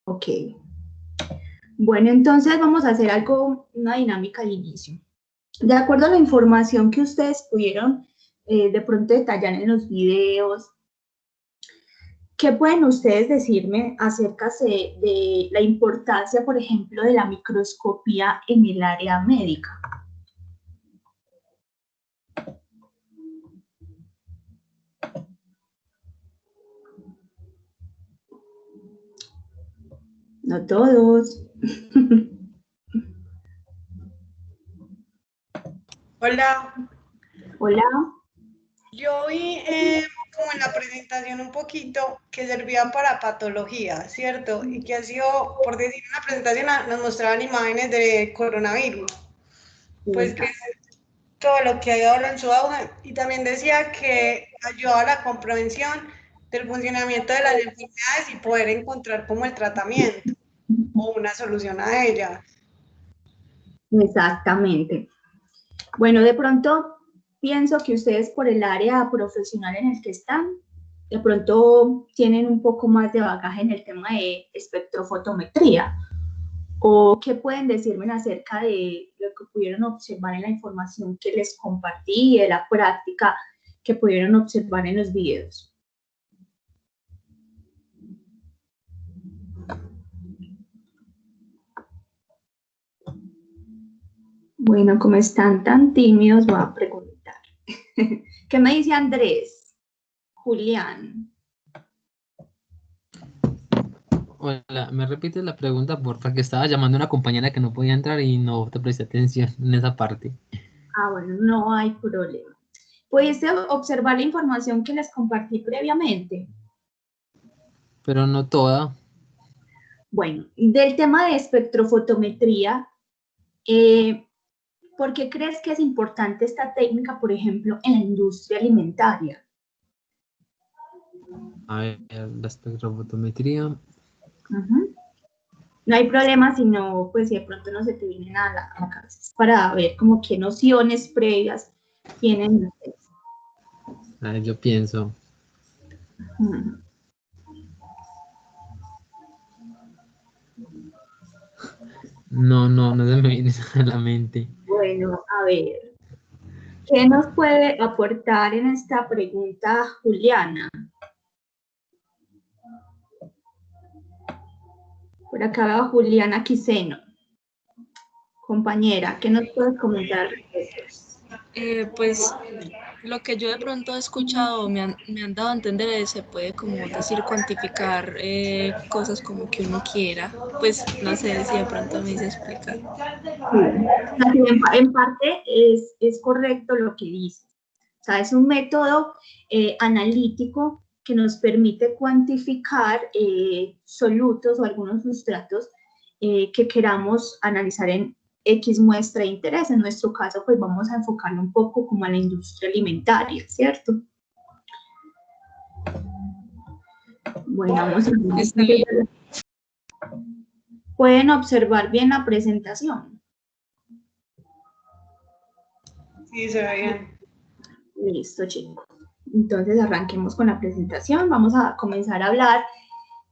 Ok. Bueno, entonces vamos a hacer una dinámica al inicio. De acuerdo a la información que ustedes pudieron de pronto detallar en los videos, ¿qué pueden ustedes decirme acerca de la importancia, por ejemplo, de la microscopía en el área médica? No todos. Hola. Hola. Yo vi como en la presentación un poquito que servía para patología, ¿cierto? Y que ha sido, por decir una presentación, nos mostraban imágenes de coronavirus, pues que es todo lo que hay ahora en su auge. Y también decía que ayudaba a la comprensión del funcionamiento de las enfermedades y poder encontrar como el tratamiento o una solución a ellas. Exactamente. Bueno, de pronto pienso que ustedes por el área profesional en el que están, de pronto tienen un poco más de bagaje en el tema de espectrofotometría. ¿O qué pueden decirme acerca de lo que pudieron observar en la información que les compartí y de la práctica que pudieron observar en los videos? Bueno, como están tan tímidos, voy a preguntar. ¿Qué me dice Andrés? Julián. Hola, ¿me repites la pregunta, porfa? Que estaba llamando a una compañera que no podía entrar y no te presté atención en esa parte. Ah, bueno, no hay problema. ¿Pudiste observar la información que les compartí previamente? Pero no toda. Bueno, del tema de espectrofotometría, ¿por qué crees que es importante esta técnica, por ejemplo, en la industria alimentaria? A ver, la espectrofotometría. No hay problema si no, pues si de pronto no se te viene nada a la cabeza, para ver como qué nociones previas tienen ustedes. A ver, yo pienso. No se me viene a la mente. Bueno, a ver, ¿qué nos puede aportar en esta pregunta Juliana? Por acá veo a Juliana Quiseno. Compañera, ¿qué nos puedes comentar? Pues lo que yo de pronto he escuchado, me han dado a entender es se puede como decir cuantificar cosas como que uno quiera. Pues no sé si de pronto me hice explicar. Sí, en parte es correcto lo que dices. O sea, es un método analítico que nos permite cuantificar solutos o algunos sustratos que queramos analizar en X muestra de interés. En nuestro caso, pues vamos a enfocarlo un poco como a la industria alimentaria, ¿cierto? Bueno, vamos a ver. ¿Pueden observar bien la presentación? Sí, se ve bien. Listo, chicos. Entonces arranquemos con la presentación. Vamos a comenzar a hablar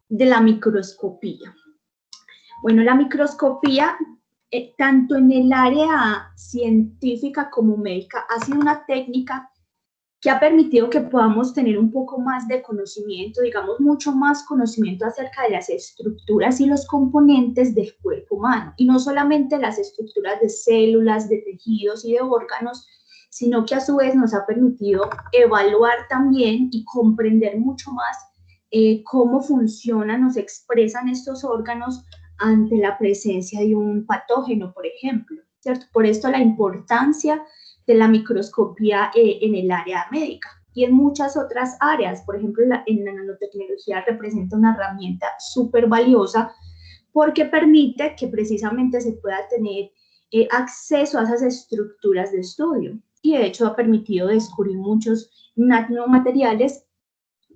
de la microscopía. Bueno, la microscopía, tanto en el área científica como médica, ha sido una técnica que ha permitido que podamos tener un poco más de conocimiento, digamos, mucho más conocimiento acerca de las estructuras y los componentes del cuerpo humano. Y no solamente las estructuras de células, de tejidos y de órganos, sino que a su vez nos ha permitido evaluar también y comprender mucho más cómo funcionan o se expresan estos órganos ante la presencia de un patógeno, por ejemplo, ¿cierto? Por esto la importancia de la microscopía en el área médica y en muchas otras áreas. Por ejemplo, en la nanotecnología representa una herramienta súper valiosa porque permite que precisamente se pueda tener acceso a esas estructuras de estudio y de hecho ha permitido descubrir muchos nanomateriales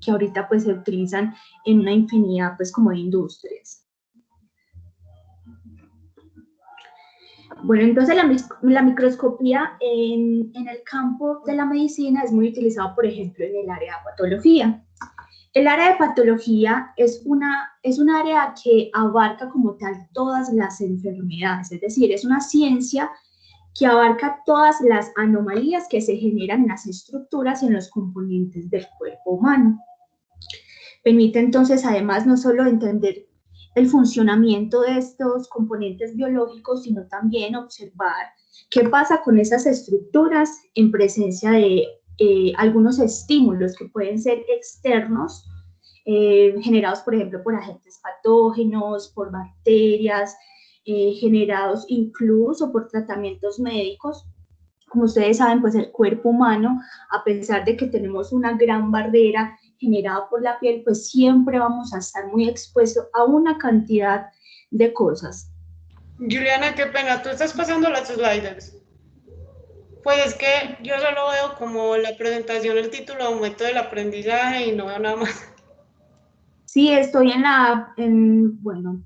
que ahorita pues se utilizan en una infinidad pues como de industrias. Bueno, entonces la microscopía en el campo de la medicina es muy utilizada, por ejemplo, en el área de patología. El área de patología es un área que abarca como tal todas las enfermedades, es decir, es una ciencia que abarca todas las anomalías que se generan en las estructuras y en los componentes del cuerpo humano. Permite entonces además no solo entender el funcionamiento de estos componentes biológicos, sino también observar qué pasa con esas estructuras en presencia de algunos estímulos que pueden ser externos, generados, por ejemplo, por agentes patógenos, por bacterias, generados incluso por tratamientos médicos. Como ustedes saben, pues el cuerpo humano, a pesar de que tenemos una gran barrera generada por la piel, pues siempre vamos a estar muy expuestos a una cantidad de cosas. Juliana, qué pena, tú estás pasando las sliders. Pues es que yo solo veo como la presentación, el título, aumento del aprendizaje y no veo nada más. Sí, estoy bueno,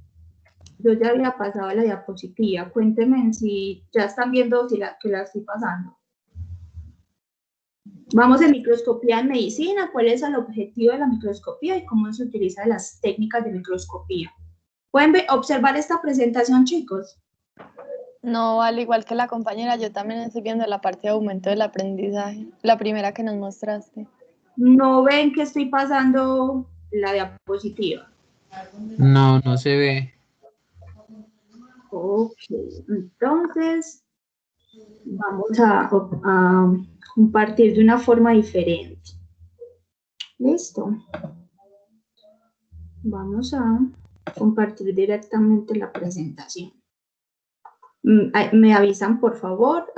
yo ya había pasado la diapositiva. Cuéntenme si ya están viendo que la estoy pasando. Vamos en microscopía en medicina, cuál es el objetivo de la microscopía y cómo se utilizan las técnicas de microscopía. ¿Pueden observar esta presentación, chicos? No, al igual que la compañera, yo también estoy viendo la parte de aumento del aprendizaje, la primera que nos mostraste. ¿No ven que estoy pasando la diapositiva? No, no se ve. Ok, entonces vamos a compartir de una forma diferente. Listo. Vamos a compartir directamente la presentación. Me avisan, por favor,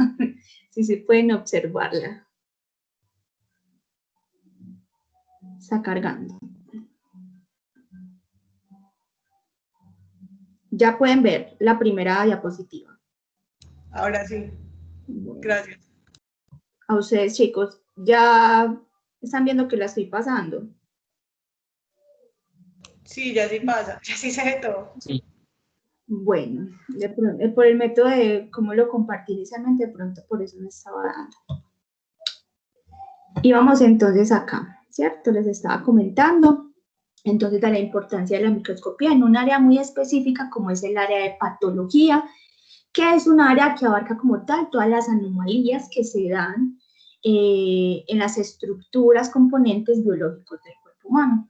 si se pueden observarla. Está cargando. Ya pueden ver la primera diapositiva. Ahora sí, gracias. A ustedes, chicos, ya están viendo que la estoy pasando. Sí, ya sí pasa, ya sí se ve todo. Sí. Bueno, por el método de cómo lo compartí inicialmente, de pronto por eso me estaba dando. Y vamos entonces acá, ¿cierto? Les estaba comentando entonces de la importancia de la microscopía en un área muy específica como es el área de patología, que es un área que abarca como tal todas las anomalías que se dan en las estructuras, componentes biológicos del cuerpo humano,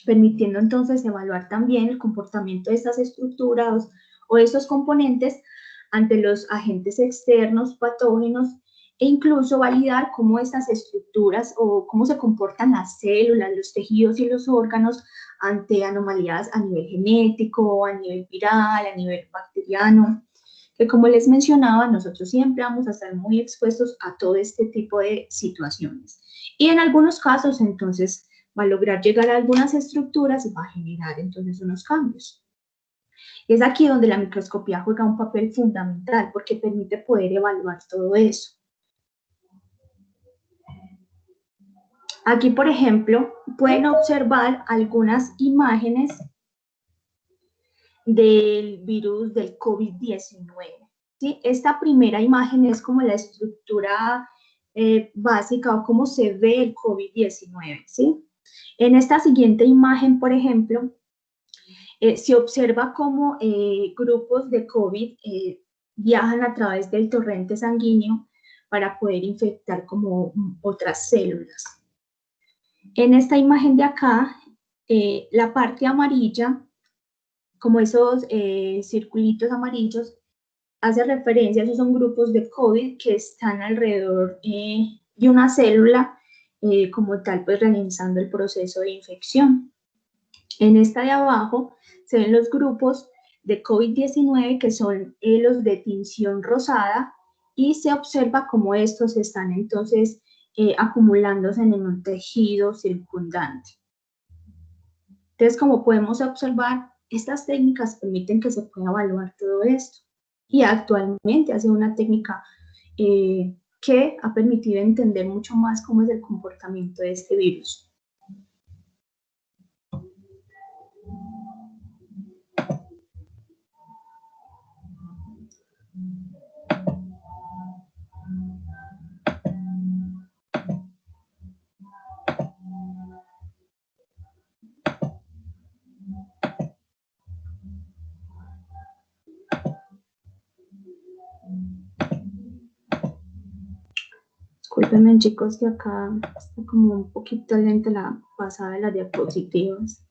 permitiendo entonces evaluar también el comportamiento de estas estructuras o de estos componentes ante los agentes externos, patógenos, e incluso validar cómo estas estructuras o cómo se comportan las células, los tejidos y los órganos ante anomalías a nivel genético, a nivel viral, a nivel bacteriano, que como les mencionaba, nosotros siempre vamos a estar muy expuestos a todo este tipo de situaciones. Y en algunos casos, entonces, va a lograr llegar a algunas estructuras y va a generar entonces unos cambios. Es aquí donde la microscopía juega un papel fundamental porque permite poder evaluar todo eso. Aquí, por ejemplo, pueden observar algunas imágenes del virus del COVID-19. ¿Sí? Esta primera imagen es como la estructura básica o cómo se ve el COVID-19. ¿Sí? En esta siguiente imagen, por ejemplo, se observa cómo grupos de COVID viajan a través del torrente sanguíneo para poder infectar como otras células. En esta imagen de acá, la parte amarilla, como esos circulitos amarillos, hace referencia, esos son grupos de COVID que están alrededor de una célula como tal, pues realizando el proceso de infección. En esta de abajo se ven los grupos de COVID-19 que son los de tinción rosada y se observa cómo estos están entonces acumulándose en un tejido circundante. Entonces, como podemos observar, estas técnicas permiten que se pueda evaluar todo esto. Y actualmente ha sido una técnica que ha permitido entender mucho más cómo es el comportamiento de este virus. Discúlpenme, chicos, que acá está como un poquito lenta la pasada de las diapositivas.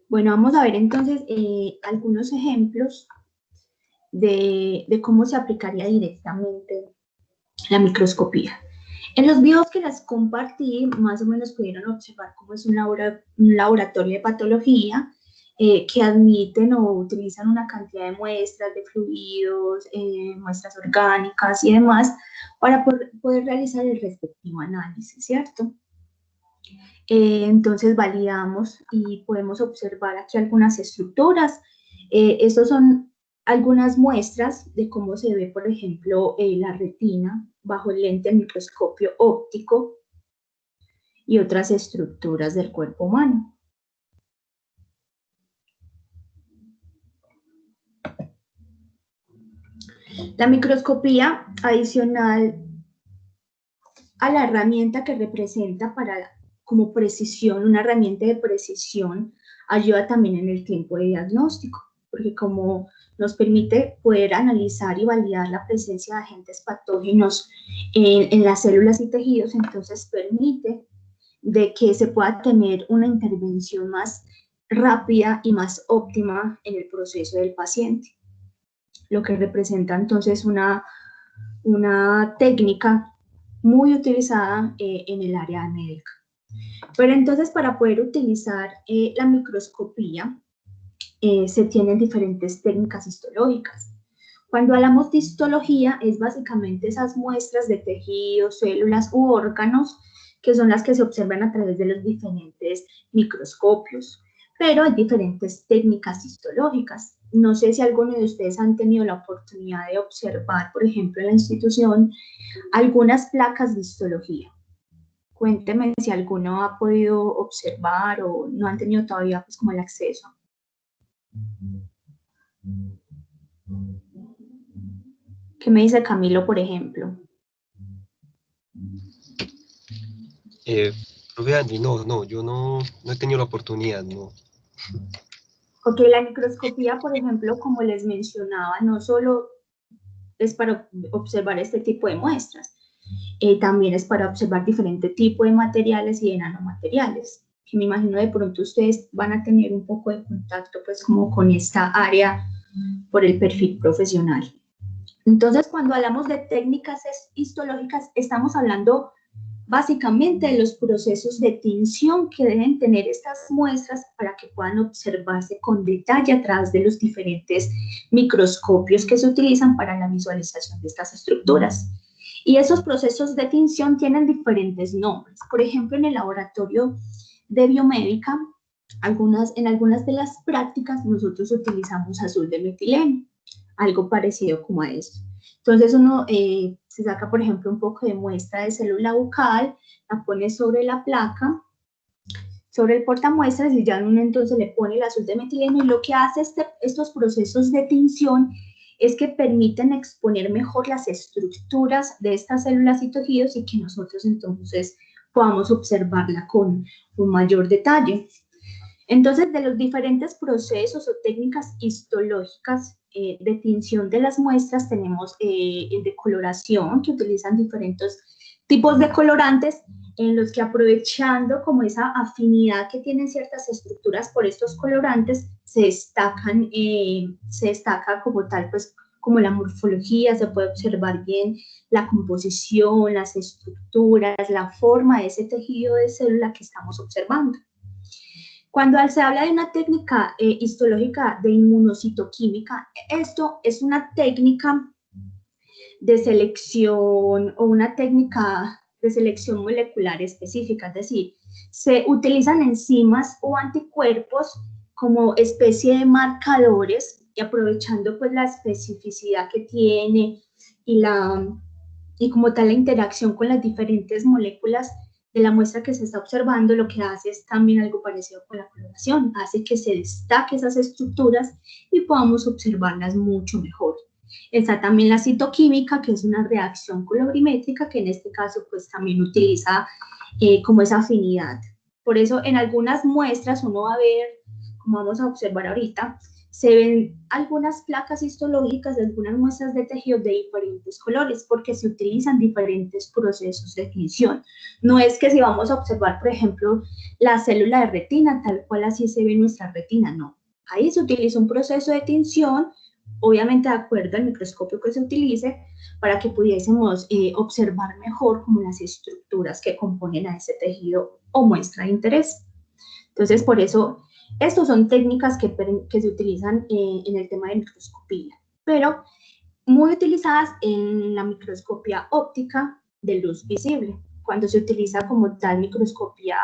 Bueno, vamos a ver entonces algunos ejemplos de cómo se aplicaría directamente la microscopía. En los videos que les compartí, más o menos pudieron observar cómo es un laboratorio de patología que admiten o utilizan una cantidad de muestras de fluidos, muestras orgánicas y demás para poder realizar el respectivo análisis, ¿cierto? Entonces validamos y podemos observar aquí algunas estructuras. Estos son algunas muestras de cómo se ve, por ejemplo, la retina bajo el lente del microscopio óptico y otras estructuras del cuerpo humano. La microscopía, adicional a la herramienta que representa como precisión, una herramienta de precisión, ayuda también en el tiempo de diagnóstico, porque como nos permite poder analizar y validar la presencia de agentes patógenos en las células y tejidos, entonces permite de que se pueda tener una intervención más rápida y más óptima en el proceso del paciente, lo que representa entonces una técnica muy utilizada en el área médica. Pero entonces para poder utilizar la microscopía se tienen diferentes técnicas histológicas. Cuando hablamos de histología es básicamente esas muestras de tejidos, células u órganos que son las que se observan a través de los diferentes microscopios. Pero hay diferentes técnicas histológicas. No sé si alguno de ustedes han tenido la oportunidad de observar, por ejemplo, en la institución, algunas placas de histología. Cuénteme si alguno ha podido observar o no han tenido todavía pues, como el acceso. ¿Qué me dice Camilo, por ejemplo? Profe Angie, no, yo no he tenido la oportunidad, no. Ok, la microscopía, por ejemplo, como les mencionaba, no solo es para observar este tipo de muestras, también es para observar diferentes tipos de materiales y de nanomateriales, que me imagino de pronto ustedes van a tener un poco de contacto pues como con esta área por el perfil profesional. Entonces, cuando hablamos de técnicas histológicas, estamos hablando básicamente de los procesos de tinción que deben tener estas muestras para que puedan observarse con detalle a través de los diferentes microscopios que se utilizan para la visualización de estas estructuras. Y esos procesos de tinción tienen diferentes nombres. Por ejemplo, en el laboratorio de biomédica, en algunas de las prácticas nosotros utilizamos azul de metileno, algo parecido como a esto. Entonces uno se saca, por ejemplo, un poco de muestra de célula bucal, la pone sobre la placa, sobre el portamuestras y ya uno entonces le pone el azul de metileno y lo que hace estos procesos de tinción es que permiten exponer mejor las estructuras de estas células y tejidos y que nosotros entonces podamos observarla con un mayor detalle. Entonces, de los diferentes procesos o técnicas histológicas de tinción de las muestras, tenemos el de coloración, que utilizan diferentes tipos de colorantes, en los que aprovechando como esa afinidad que tienen ciertas estructuras por estos colorantes, se destaca como tal, pues, como la morfología, se puede observar bien la composición, las estructuras, la forma de ese tejido de célula que estamos observando. Cuando se habla de una técnica histológica de inmunocitoquímica, esto es una técnica de selección o una técnica de selección molecular específica, es decir, se utilizan enzimas o anticuerpos como especie de marcadores y aprovechando pues la especificidad que tiene y como tal la interacción con las diferentes moléculas de la muestra que se está observando, lo que hace es también algo parecido con la coloración, hace que se destaque esas estructuras y podamos observarlas mucho mejor. Está también la citoquímica, que es una reacción colorimétrica, que en este caso pues también utiliza como esa afinidad. Por eso en algunas muestras uno va a ver, como vamos a observar ahorita, se ven algunas placas histológicas de algunas muestras de tejidos de diferentes colores, porque se utilizan diferentes procesos de tinción. No es que si vamos a observar, por ejemplo, la célula de retina, tal cual así se ve nuestra retina, no. Ahí se utiliza un proceso de tinción, obviamente de acuerdo al microscopio que se utilice, para que pudiésemos observar mejor como las estructuras que componen a ese tejido o muestra de interés. Entonces, por eso, estas son técnicas que se utilizan en el tema de microscopía, pero muy utilizadas en la microscopía óptica de luz visible, cuando se utiliza como tal microscopía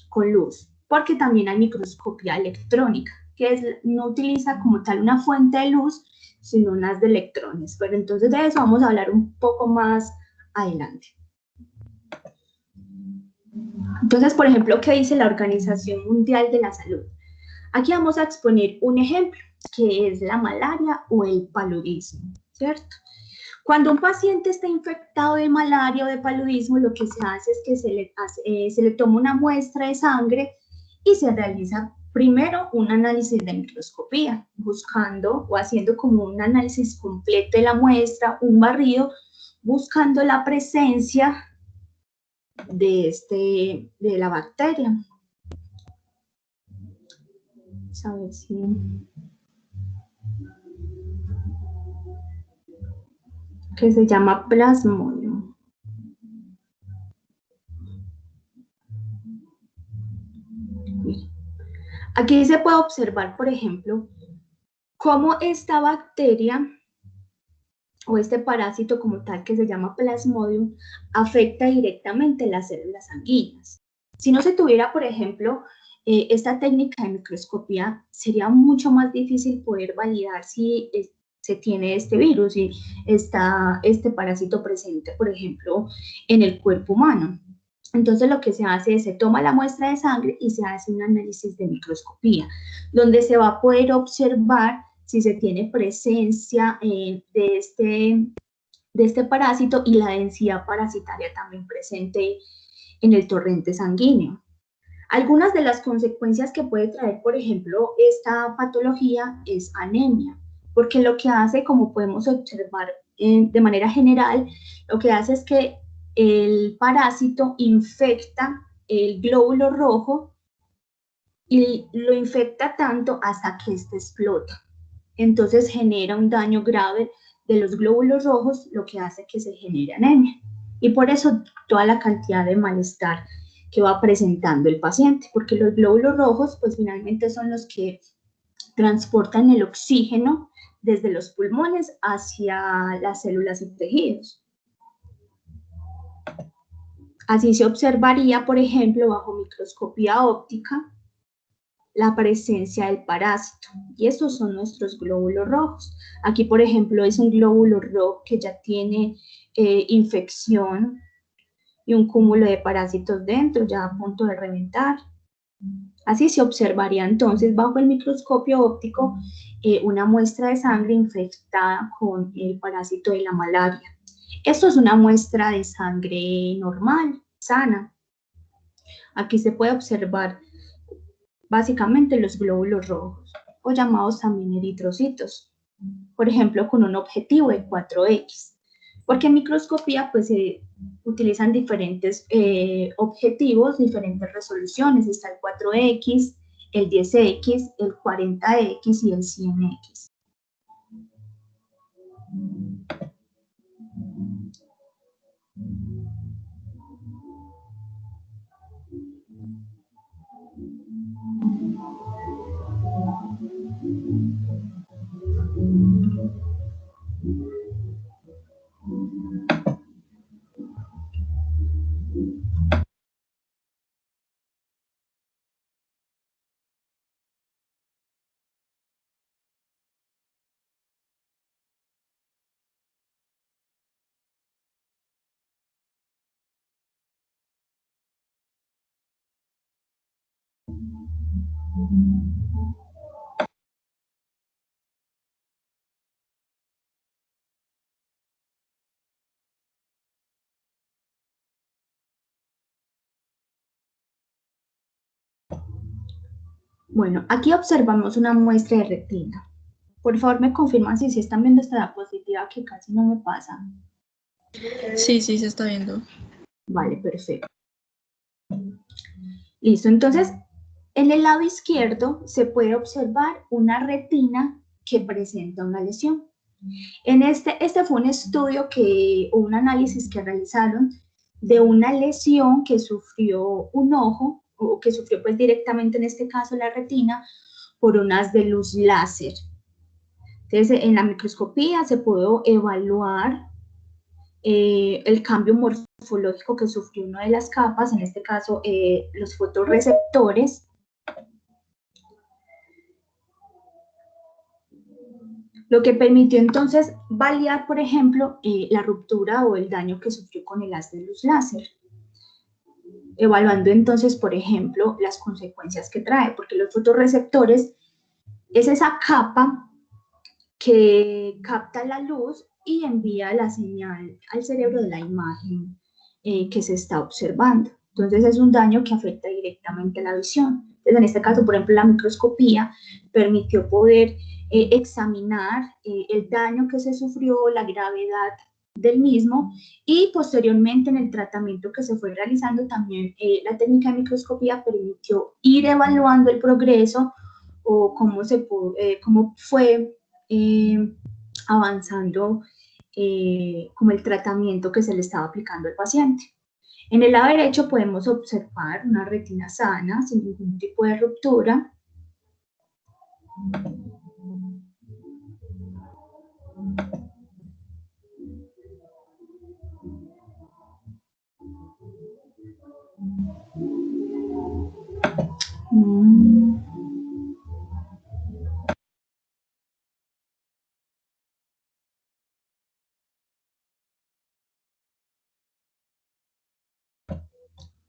con luz, porque también hay microscopía electrónica, que no utiliza como tal una fuente de luz, sino unas de electrones. Pero entonces de eso vamos a hablar un poco más adelante. Entonces, por ejemplo, ¿qué dice la Organización Mundial de la Salud? Aquí vamos a exponer un ejemplo, que es la malaria o el paludismo, ¿cierto? Cuando un paciente está infectado de malaria o de paludismo, lo que se hace es que se le toma una muestra de sangre y se realiza primero un análisis de microscopía, buscando o haciendo como un análisis completo de la muestra, un barrido, buscando la presencia de la bacteria. Vamos a ver si... que se llama Plasmodium. Aquí se puede observar, por ejemplo, cómo esta bacteria o este parásito como tal que se llama Plasmodium afecta directamente las células sanguíneas. Si no se tuviera, por ejemplo, esta técnica de microscopía, sería mucho más difícil poder validar si se tiene este virus, si está este parásito presente, por ejemplo, en el cuerpo humano. Entonces lo que se hace es se toma la muestra de sangre y se hace un análisis de microscopía, donde se va a poder observar si se tiene presencia de este parásito y la densidad parasitaria también presente en el torrente sanguíneo. Algunas de las consecuencias que puede traer, por ejemplo, esta patología es anemia, porque lo que hace, como podemos observar de manera general, lo que hace es que el parásito infecta el glóbulo rojo y lo infecta tanto hasta que éste explota. Entonces genera un daño grave de los glóbulos rojos, lo que hace que se genere anemia. Y por eso toda la cantidad de malestar que va presentando el paciente, porque los glóbulos rojos pues finalmente son los que transportan el oxígeno desde los pulmones hacia las células y tejidos. Así se observaría, por ejemplo, bajo microscopía óptica, la presencia del parásito. Y estos son nuestros glóbulos rojos. Aquí, por ejemplo, es un glóbulo rojo que ya tiene infección y un cúmulo de parásitos dentro, ya a punto de reventar. Así se observaría entonces bajo el microscopio óptico una muestra de sangre infectada con el parásito de la malaria. Esto es una muestra de sangre normal, sana. Aquí se puede observar básicamente los glóbulos rojos, o llamados también eritrocitos, por ejemplo, con un objetivo de 4X, porque en microscopía pues se utilizan diferentes objetivos, diferentes resoluciones, está el 4X, el 10X, el 40X y el 100X. Bueno, aquí observamos una muestra de retina. Por favor, me confirman si están viendo esta diapositiva, que casi no me pasa. Sí, sí, se está viendo. Vale, perfecto. Listo, entonces, en el lado izquierdo se puede observar una retina que presenta una lesión. Este fue un estudio o un análisis que realizaron de una lesión que sufrió un ojo, o que sufrió pues directamente en este caso la retina, por un haz de luz láser. Entonces, en la microscopía se pudo evaluar el cambio morfológico que sufrió una de las capas, en este caso los fotorreceptores, lo que permitió entonces validar, por ejemplo, la ruptura o el daño que sufrió con el haz de luz láser, evaluando entonces, por ejemplo, las consecuencias que trae, porque los fotorreceptores es esa capa que capta la luz y envía la señal al cerebro de la imagen que se está observando. Entonces es un daño que afecta directamente a la visión. Entonces, en este caso, por ejemplo, la microscopía permitió poder examinar el daño que se sufrió, la gravedad del mismo, y posteriormente en el tratamiento que se fue realizando también la técnica de microscopía permitió ir evaluando el progreso o cómo fue avanzando como el tratamiento que se le estaba aplicando al paciente. En el lado derecho podemos observar una retina sana, sin ningún tipo de ruptura.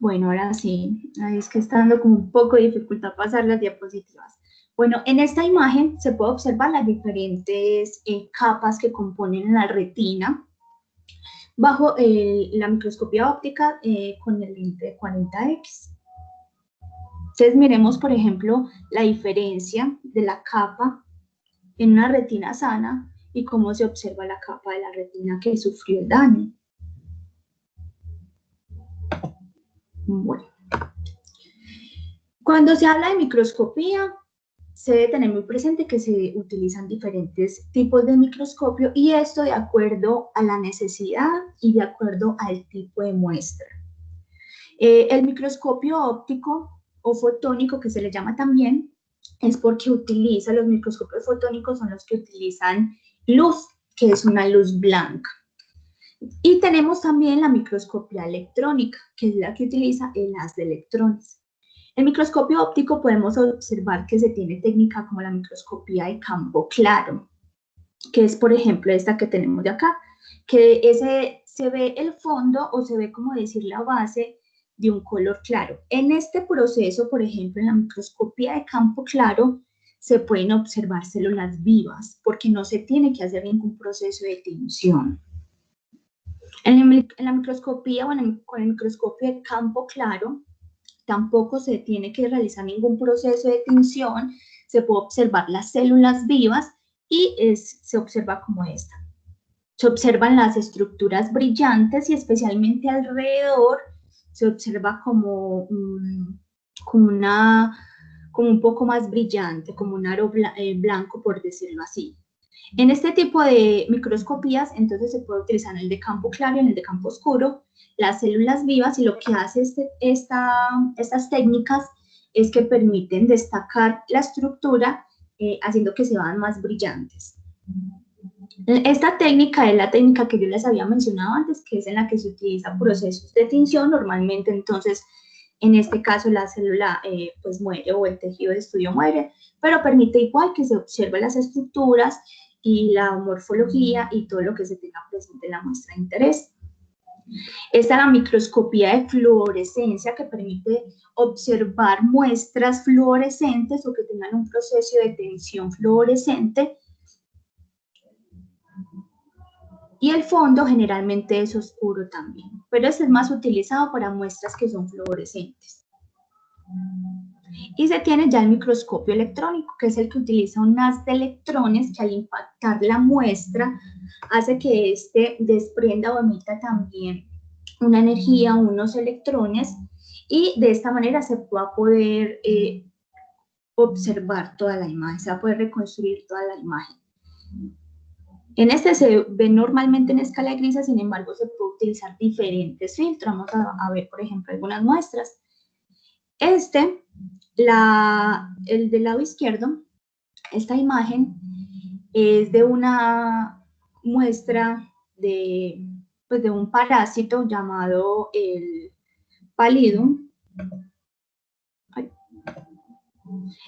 Bueno, ahora sí, ahí es que está dando como un poco de dificultad pasar las diapositivas. Bueno, en esta imagen se puede observar las diferentes capas que componen la retina bajo la microscopía óptica con el lente de 40X. Entonces miremos, por ejemplo, la diferencia de la capa en una retina sana y cómo se observa la capa de la retina que sufrió el daño. Bueno, cuando se habla de microscopía, se debe tener muy presente que se utilizan diferentes tipos de microscopio, y esto de acuerdo a la necesidad y de acuerdo al tipo de muestra. El microscopio óptico o fotónico, que se le llama también, es porque los microscopios fotónicos son los que utilizan luz, que es una luz blanca. Y tenemos también la microscopía electrónica, que es la que utiliza el haz de electrones. En microscopio óptico podemos observar que se tiene técnica como la microscopía de campo claro, que es, por ejemplo, esta que tenemos de acá, que se ve el fondo, o se ve, como decir, la base de un color claro. En este proceso, por ejemplo, en la microscopía de campo claro, se pueden observar células vivas, porque no se tiene que hacer ningún proceso de tinción. En la microscopía, bueno, con el microscopio de campo claro, tampoco se tiene que realizar ningún proceso de tinción, se puede observar las células vivas y se observa como esta. Se observan las estructuras brillantes y especialmente alrededor se observa como un poco más brillante, como un aro blanco, por decirlo así. En este tipo de microscopías, entonces se puede utilizar el de campo claro y el de campo oscuro, las células vivas, y lo que hace estas técnicas es que permiten destacar la estructura, haciendo que se vean más brillantes. Esta técnica es la técnica que yo les había mencionado antes, que es en la que se utiliza procesos de tinción. Normalmente, entonces, en este caso, la célula pues muere, o el tejido de estudio muere, pero permite igual que se observen las estructuras y la morfología y todo lo que se tenga presente en la muestra de interés. Esta es la microscopía de fluorescencia, que permite observar muestras fluorescentes o que tengan un proceso de tensión fluorescente. Y el fondo generalmente es oscuro también, pero este es más utilizado para muestras que son fluorescentes. Y se tiene ya el microscopio electrónico, que es el que utiliza un haz de electrones que al impactar la muestra hace que éste desprenda o emita también una energía, unos electrones, y de esta manera se va a poder observar toda la imagen, se va a poder reconstruir toda la imagen. En este se ve normalmente en escala de grises, sin embargo se puede utilizar diferentes filtros. Vamos a ver, por ejemplo, algunas muestras. El del lado izquierdo, esta imagen es de una muestra de un parásito llamado el Pallidum.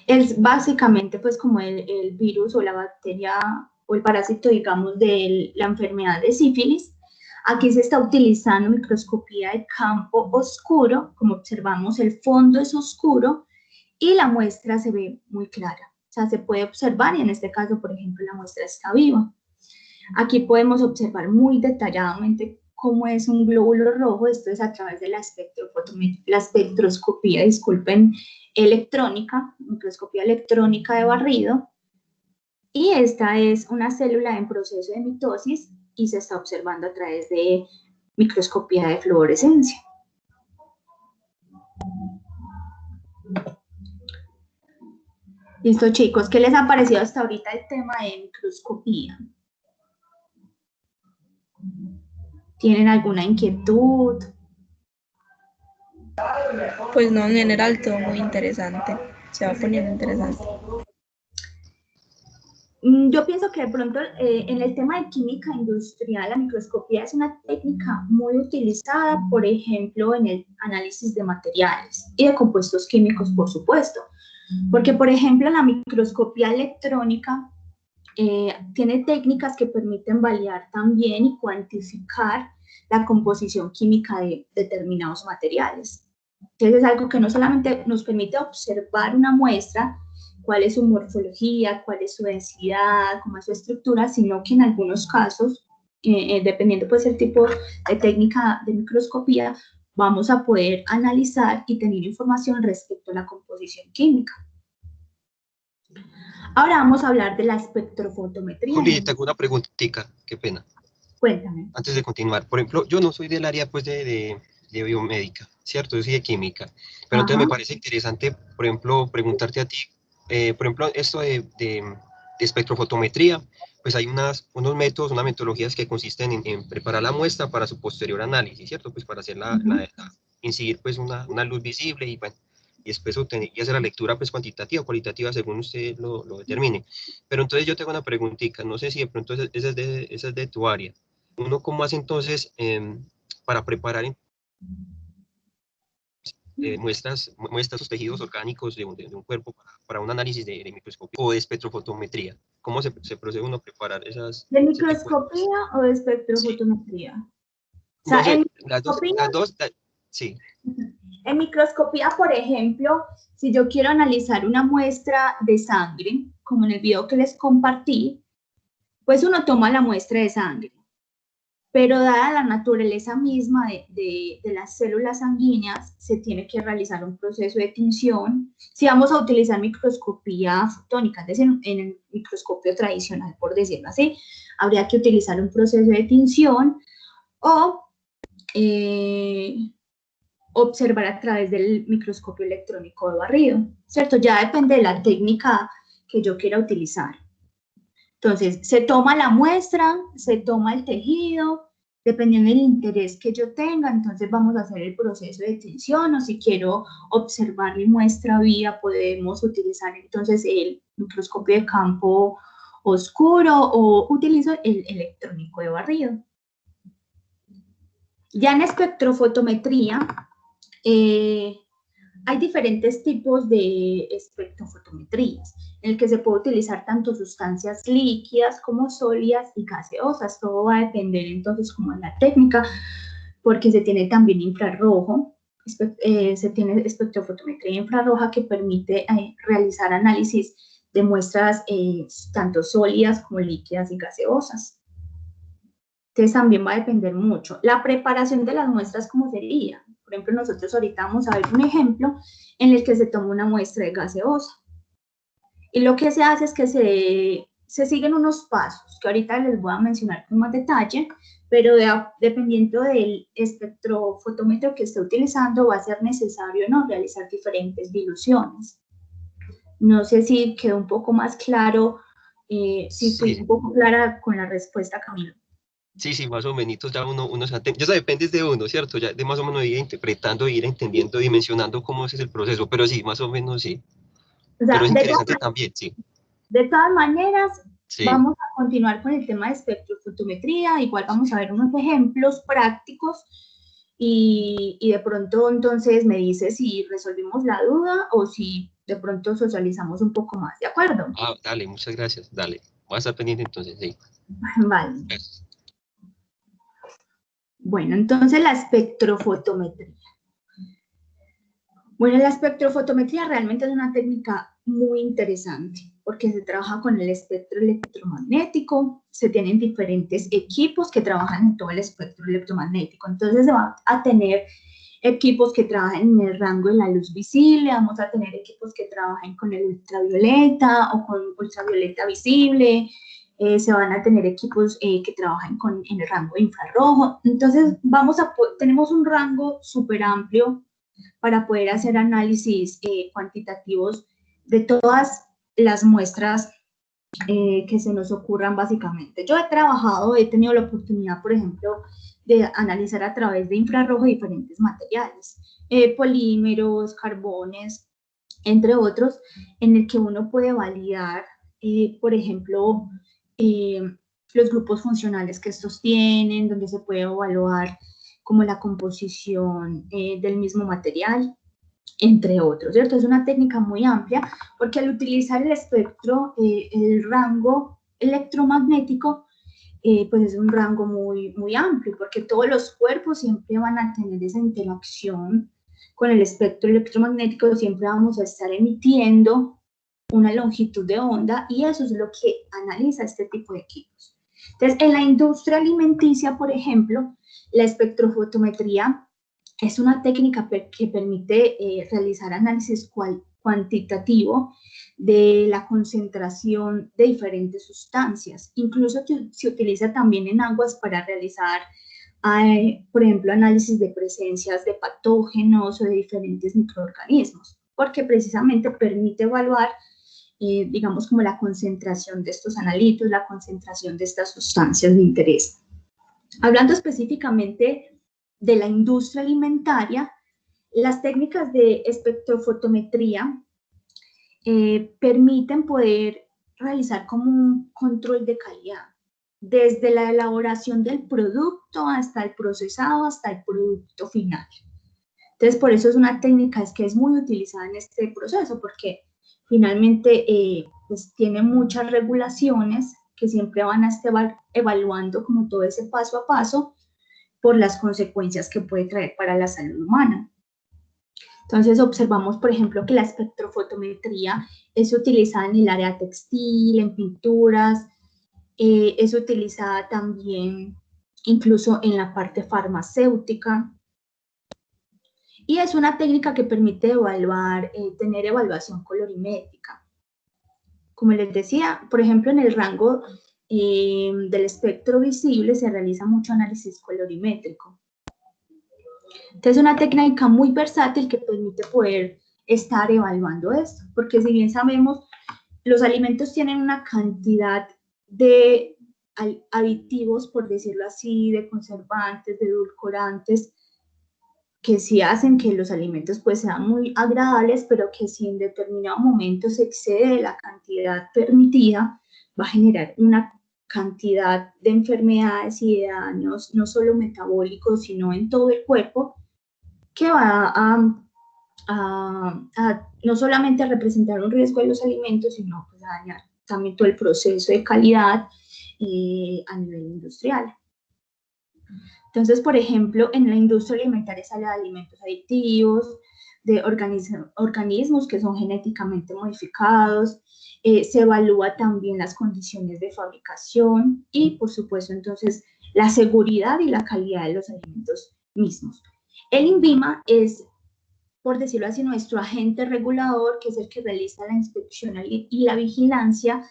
Es básicamente pues como el virus o la bacteria o el parásito, digamos, de la enfermedad de sífilis. Aquí se está utilizando microscopía de campo oscuro. Como observamos, el fondo es oscuro y la muestra se ve muy clara. O sea, se puede observar, y en este caso, por ejemplo, la muestra está viva. Aquí podemos observar muy detalladamente cómo es un glóbulo rojo. Esto es a través de la espectroscopía, electrónica, microscopía electrónica de barrido. Y esta es una célula en proceso de mitosis y se está observando a través de microscopía de fluorescencia. Listo, chicos, ¿qué les ha parecido hasta ahorita el tema de microscopía? ¿Tienen alguna inquietud? Pues no, en general todo muy interesante, se va poniendo interesante. Yo pienso que de pronto en el tema de química industrial, la microscopía es una técnica muy utilizada, por ejemplo, en el análisis de materiales y de compuestos químicos, por supuesto. Porque, por ejemplo, la microscopía electrónica tiene técnicas que permiten validar también y cuantificar la composición química de determinados materiales. Entonces es algo que no solamente nos permite observar una muestra, cuál es su morfología, cuál es su densidad, cómo es su estructura, sino que en algunos casos, dependiendo pues el tipo de técnica de microscopía, vamos a poder analizar y tener información respecto a la composición química. Ahora vamos a hablar de la espectrofotometría. Juli, te hago una preguntita, qué pena. Cuéntame. Antes de continuar, por ejemplo, yo no soy del área pues de biomédica, ¿cierto? Yo soy de química, pero entonces me parece interesante, por ejemplo, preguntarte a ti, por ejemplo, esto de espectrofotometría, pues hay unos métodos, unas metodologías que consisten en preparar la muestra para su posterior análisis, ¿cierto? Pues para hacer incidir pues una luz visible y bueno, y después obtener y hacer la lectura pues cuantitativa o cualitativa según usted lo determine. Pero entonces yo tengo una preguntita, no sé si de pronto esa es de tu área. ¿Uno cómo hace entonces para preparar muestra sus tejidos orgánicos de un cuerpo para un análisis de microscopía o de espectrofotometría? ¿Cómo se procede uno a preparar esas? ¿De microscopía o de espectrofotometría? Sí. O sea, no sé, en las dos, sí. En microscopía, por ejemplo, si yo quiero analizar una muestra de sangre, como en el video que les compartí, pues uno toma la muestra de sangre. Pero dada la naturaleza misma de las células sanguíneas, se tiene que realizar un proceso de tinción. Si vamos a utilizar microscopía fotónica, es en el microscopio tradicional, por decirlo así, habría que utilizar un proceso de tinción o observar a través del microscopio electrónico de barrido, ¿cierto? Ya depende de la técnica que yo quiera utilizar. Entonces, se toma la muestra, se toma el tejido, dependiendo del interés que yo tenga, entonces vamos a hacer el proceso de tinción, o si quiero observar mi muestra viva, podemos utilizar entonces el microscopio de campo oscuro o utilizo el electrónico de barrido. Ya en espectrofotometría, hay diferentes tipos de espectrofotometrías, en el que se puede utilizar tanto sustancias líquidas como sólidas y gaseosas. Todo va a depender entonces como de la técnica. porque se tiene también infrarrojo, se tiene espectrofotometría infrarroja que permite realizar análisis de muestras tanto sólidas como líquidas y gaseosas. Entonces también va a depender mucho. La preparación de las muestras, ¿cómo sería? Por ejemplo, nosotros ahorita vamos a ver un ejemplo en el que se toma una muestra de gaseosa. Y lo que se hace es que se siguen unos pasos, que ahorita les voy a mencionar con más detalle, pero dependiendo del espectrofotómetro que esté utilizando, va a ser necesario, ¿no?, realizar diferentes diluciones. No sé si quedó un poco más claro, si fui un poco clara con la respuesta, Camilo. Sí, más o menos ya uno se ya eso depende de uno, ¿cierto? Ya de más o menos ir interpretando, ir entendiendo, dimensionando cómo es el proceso, pero sí, más o menos sí. O sea, pero es interesante también, sí. De todas maneras, sí, vamos a continuar con el tema de espectrofotometría, igual vamos a ver unos ejemplos prácticos y de pronto entonces me dice si resolvimos la duda o si de pronto socializamos un poco más, ¿de acuerdo? Ah, dale, muchas gracias, dale. Voy a estar pendiente entonces, sí. Vale. Gracias. Bueno, entonces la espectrofotometría. Bueno, la espectrofotometría realmente es una técnica muy interesante porque se trabaja con el espectro electromagnético, se tienen diferentes equipos que trabajan en todo el espectro electromagnético. Entonces se van a tener equipos que trabajan en el rango de la luz visible, vamos a tener equipos que trabajen con el ultravioleta o con ultravioleta visible, se van a tener equipos que trabajan en el rango de infrarrojo. Entonces tenemos un rango súper amplio para poder hacer análisis cuantitativos de todas las muestras que se nos ocurran básicamente. Yo he tenido la oportunidad, por ejemplo, de analizar a través de infrarrojo diferentes materiales, polímeros, carbones, entre otros, en el que uno puede validar, por ejemplo, los grupos funcionales que estos tienen, donde se puede evaluar como la composición del mismo material, entre otros, ¿cierto? Es una técnica muy amplia porque al utilizar el espectro, el rango electromagnético, pues es un rango muy, muy amplio porque todos los cuerpos siempre van a tener esa interacción con el espectro electromagnético, siempre vamos a estar emitiendo una longitud de onda y eso es lo que analiza este tipo de equipos. Entonces, en la industria alimenticia, por ejemplo, la espectrofotometría es una técnica que permite realizar análisis cuantitativo de la concentración de diferentes sustancias. Incluso se utiliza también en aguas para realizar, por ejemplo, análisis de presencias de patógenos o de diferentes microorganismos, porque precisamente permite evaluar, digamos, como la concentración de estos analitos, la concentración de estas sustancias de interés. Hablando específicamente de la industria alimentaria, las técnicas de espectrofotometría permiten poder realizar como un control de calidad, desde la elaboración del producto hasta el procesado, hasta el producto final. Entonces, por eso es una técnica que es muy utilizada en este proceso, porque finalmente pues tiene muchas regulaciones que siempre van a estar evaluando como todo ese paso a paso por las consecuencias que puede traer para la salud humana. Entonces observamos, por ejemplo, que la espectrofotometría es utilizada en el área textil, en pinturas, es utilizada también incluso en la parte farmacéutica, y es una técnica que permite evaluar, tener evaluación colorimétrica. Como les decía, por ejemplo, en el rango del espectro visible se realiza mucho análisis colorimétrico. Entonces, es una técnica muy versátil que permite poder estar evaluando esto, porque si bien sabemos, los alimentos tienen una cantidad de aditivos, por decirlo así, de conservantes, de edulcorantes, que sí hacen que los alimentos pues sean muy agradables, pero que si en determinado momento se excede la cantidad permitida, va a generar una cantidad de enfermedades y de daños, no solo metabólicos, sino en todo el cuerpo, que va a no solamente a representar un riesgo de los alimentos, sino pues, a dañar también todo el proceso de calidad a nivel industrial. Entonces, por ejemplo, en la industria alimentaria se habla de alimentos aditivos, de organismos que son genéticamente modificados, se evalúa también las condiciones de fabricación y, por supuesto, entonces, la seguridad y la calidad de los alimentos mismos. El INVIMA es, por decirlo así, nuestro agente regulador, que es el que realiza la inspección y la vigilancia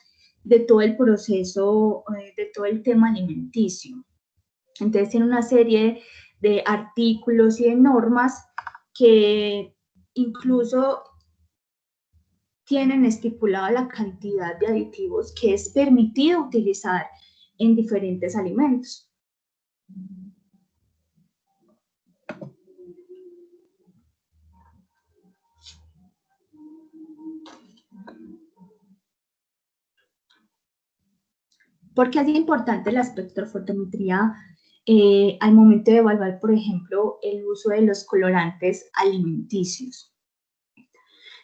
de todo el proceso, de todo el tema alimenticio. Entonces tiene una serie de artículos y de normas que incluso tienen estipulada la cantidad de aditivos que es permitido utilizar en diferentes alimentos. ¿Por qué es importante la espectrofotometría al momento de evaluar, por ejemplo, el uso de los colorantes alimenticios?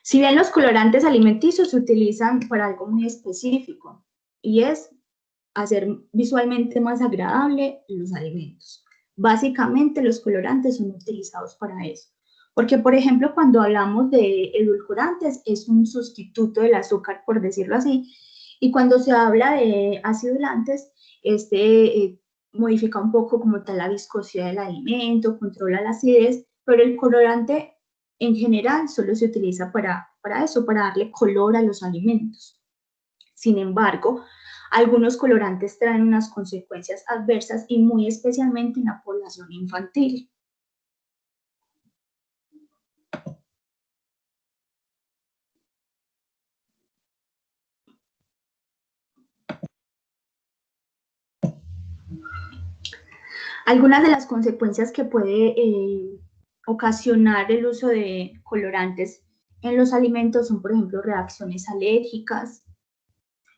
Si bien los colorantes alimenticios se utilizan para algo muy específico, y es hacer visualmente más agradable los alimentos. Básicamente los colorantes son utilizados para eso. Porque, por ejemplo, cuando hablamos de edulcorantes, es un sustituto del azúcar, por decirlo así, y cuando se habla de acidulantes, modifica un poco como tal la viscosidad del alimento, controla la acidez, pero el colorante en general solo se utiliza para eso, para darle color a los alimentos. Sin embargo, algunos colorantes traen unas consecuencias adversas y muy especialmente en la población infantil. Algunas de las consecuencias que puede ocasionar el uso de colorantes en los alimentos son, por ejemplo, reacciones alérgicas,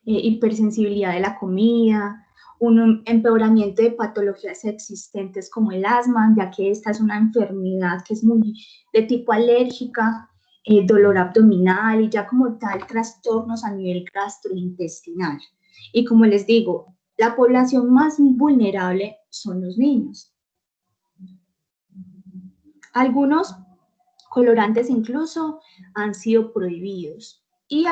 hipersensibilidad de la comida, un empeoramiento de patologías existentes como el asma, ya que esta es una enfermedad que es muy de tipo alérgica, dolor abdominal y ya como tal trastornos a nivel gastrointestinal. Y como les digo, la población más vulnerable son los niños. Algunos colorantes incluso han sido prohibidos y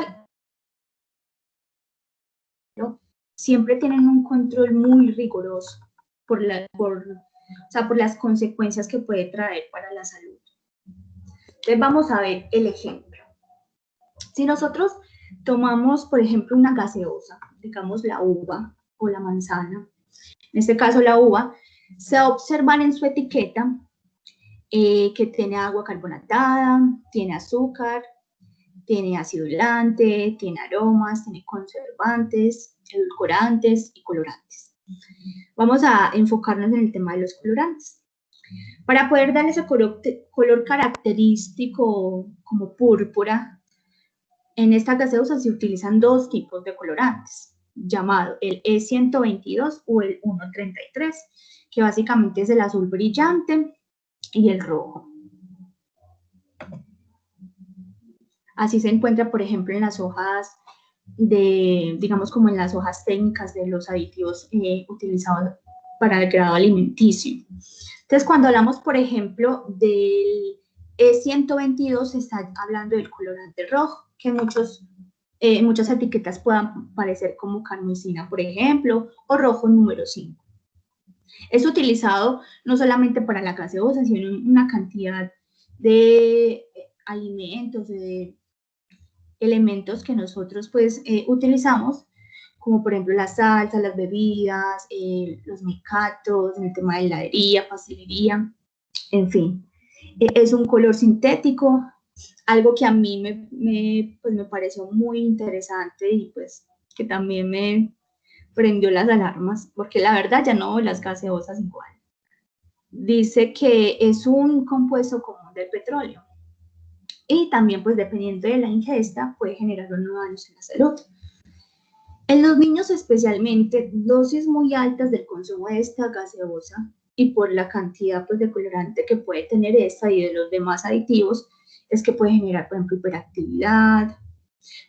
siempre tienen un control muy riguroso por las consecuencias que puede traer para la salud. Entonces vamos a ver el ejemplo. Si nosotros tomamos, por ejemplo, una gaseosa, digamos la uva o la manzana, en este caso la uva, se observan en su etiqueta que tiene agua carbonatada, tiene azúcar, tiene acidulante, tiene aromas, tiene conservantes, edulcorantes y colorantes. Vamos a enfocarnos en el tema de los colorantes. Para poder darle ese color característico como púrpura, en esta gaseosa se utilizan dos tipos de colorantes, llamado el E122 o el 133, que básicamente es el azul brillante y el rojo. Así se encuentra, por ejemplo, en las hojas digamos como en las hojas técnicas de los aditivos utilizados para el grado alimenticio. Entonces, cuando hablamos, por ejemplo, del E122, se está hablando del colorante rojo, que en muchas etiquetas puedan parecer como carmesina, por ejemplo, o rojo número 5. Es utilizado no solamente para la gaseosa, sino en una cantidad de alimentos, de elementos que nosotros pues utilizamos, como por ejemplo las salsas, las bebidas, los mecatos, en el tema de heladería, pastelería, en fin. Es un color sintético, algo que a mí me pareció muy interesante y pues que también me prendió las alarmas, porque la verdad ya no veo las gaseosas igual. Dice que es un compuesto común del petróleo y también pues dependiendo de la ingesta puede generar unos daños en la salud. En los niños especialmente, dosis muy altas del consumo de esta gaseosa y por la cantidad pues, de colorante que puede tener esta y de los demás aditivos, es que puede generar, por ejemplo, hiperactividad,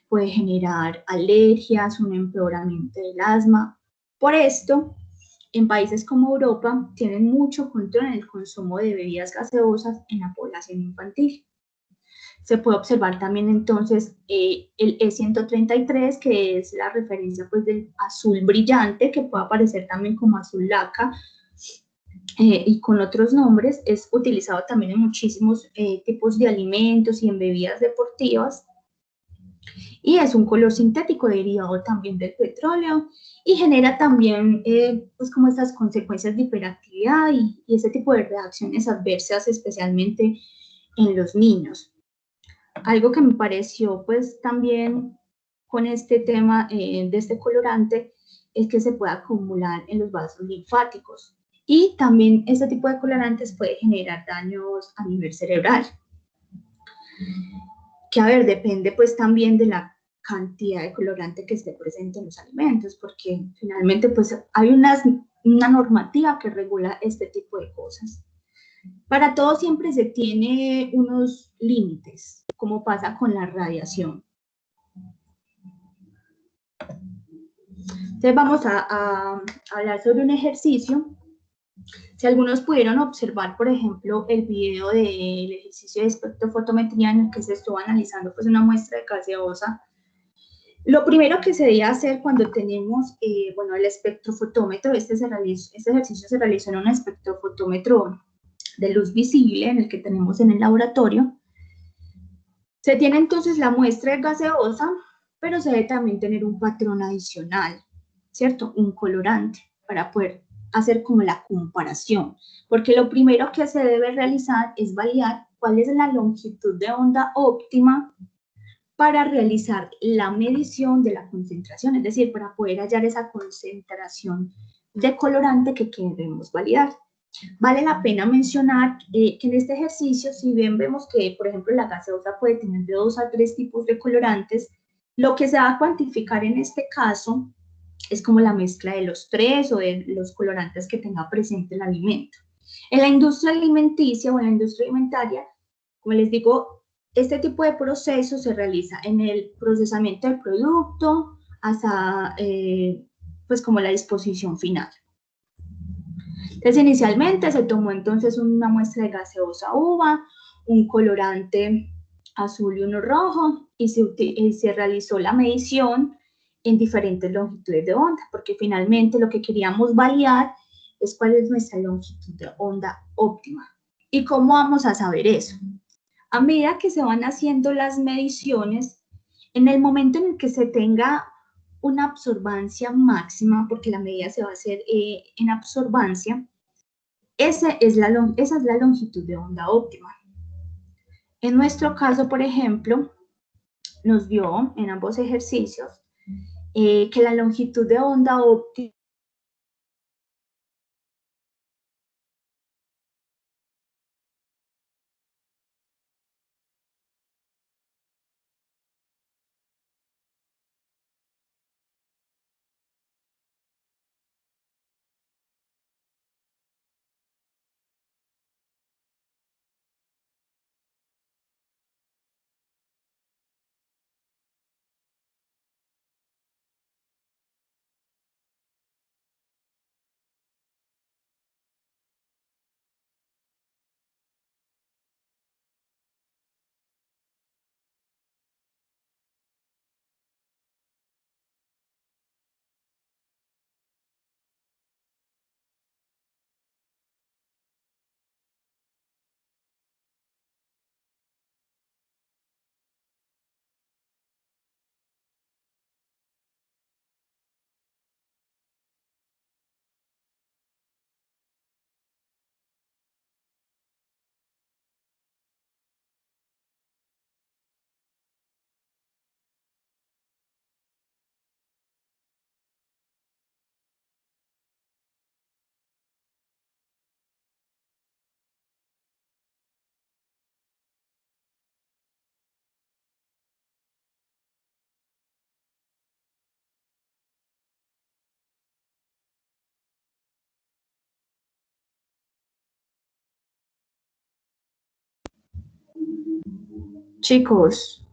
puede generar alergias, un empeoramiento del asma. Por esto, en países como Europa tienen mucho control en el consumo de bebidas gaseosas en la población infantil. Se puede observar también entonces el E133, que es la referencia pues del azul brillante, que puede aparecer también como azul laca, y con otros nombres. Es utilizado también en muchísimos tipos de alimentos y en bebidas deportivas, y es un color sintético derivado también del petróleo, y genera también pues como estas consecuencias de hiperactividad y ese tipo de reacciones adversas, especialmente en los niños. Algo que me pareció pues también con este tema de este colorante es que se puede acumular en los vasos linfáticos, y también este tipo de colorantes puede generar daños a nivel cerebral, que a ver, depende pues también de la cantidad de colorante que esté presente en los alimentos, porque finalmente pues hay una normativa que regula este tipo de cosas. Para todo siempre se tiene unos límites, como pasa con la radiación. Entonces vamos a hablar sobre un ejercicio. Si algunos pudieron observar, por ejemplo, el video del ejercicio de espectrofotometría en el que se estuvo analizando pues una muestra de gaseosa, lo primero que se debe hacer cuando tenemos, bueno, el espectrofotómetro, este ejercicio se realizó en un espectrofotómetro de luz visible en el que tenemos en el laboratorio. Se tiene entonces la muestra de gaseosa, pero se debe también tener un patrón adicional, ¿cierto? Un colorante, para poder hacer como la comparación, porque lo primero que se debe realizar es validar cuál es la longitud de onda óptima para realizar la medición de la concentración, es decir, para poder hallar esa concentración de colorante que queremos validar. Vale la pena mencionar que en este ejercicio, si bien vemos que, por ejemplo, la gaseosa puede tener de 2 a 3 tipos de colorantes, lo que se va a cuantificar en este caso es como la mezcla de los 3 o de los colorantes que tenga presente el alimento. En la industria alimenticia o en la industria alimentaria, como les digo, este tipo de proceso se realiza en el procesamiento del producto hasta pues como la disposición final. Entonces, inicialmente se tomó entonces una muestra de gaseosa uva, un colorante azul y uno rojo, y se realizó la medición en diferentes longitudes de onda, porque finalmente lo que queríamos validar es cuál es nuestra longitud de onda óptima. ¿Y cómo vamos a saber eso? A medida que se van haciendo las mediciones, en el momento en el que se tenga una absorbancia máxima, porque la medida se va a hacer en absorbancia, esa es la longitud de onda óptima. En nuestro caso, por ejemplo, nos dio en ambos ejercicios que la longitud de onda óptima chicos,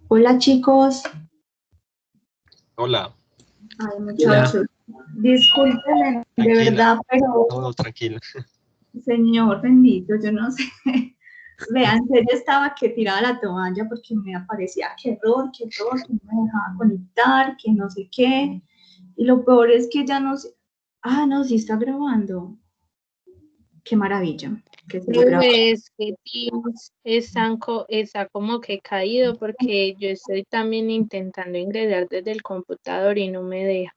Hola chicos. Hola, Ay, muchachos. Discúlpenme, de tranquila, verdad, pero todo tranquilo. Señor bendito, yo no sé. Vean, en serio estaba que tiraba la toalla porque me aparecía que error, que no me dejaba conectar, que no sé qué. Y lo peor es que ya no sé. Ah, no, sí está grabando. Qué maravilla. Que se lo grabo. Es que Teams está como que caído porque yo estoy también intentando ingresar desde el computador y no me deja.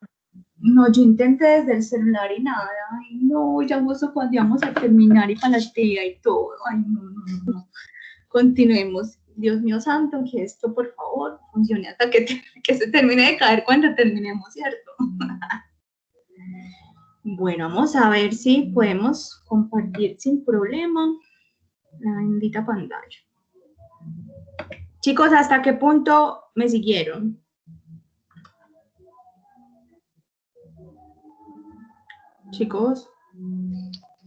No, yo intenté desde el celular y nada. Ay, no, ya justo cuando íbamos a terminar y para la actividad y todo. Ay, no. Continuemos. Dios mío santo, que esto por favor funcione hasta que se termine de caer cuando terminemos, ¿cierto? Bueno, vamos a ver si podemos compartir sin problema la bendita pantalla. Chicos, ¿hasta qué punto me siguieron? Chicos.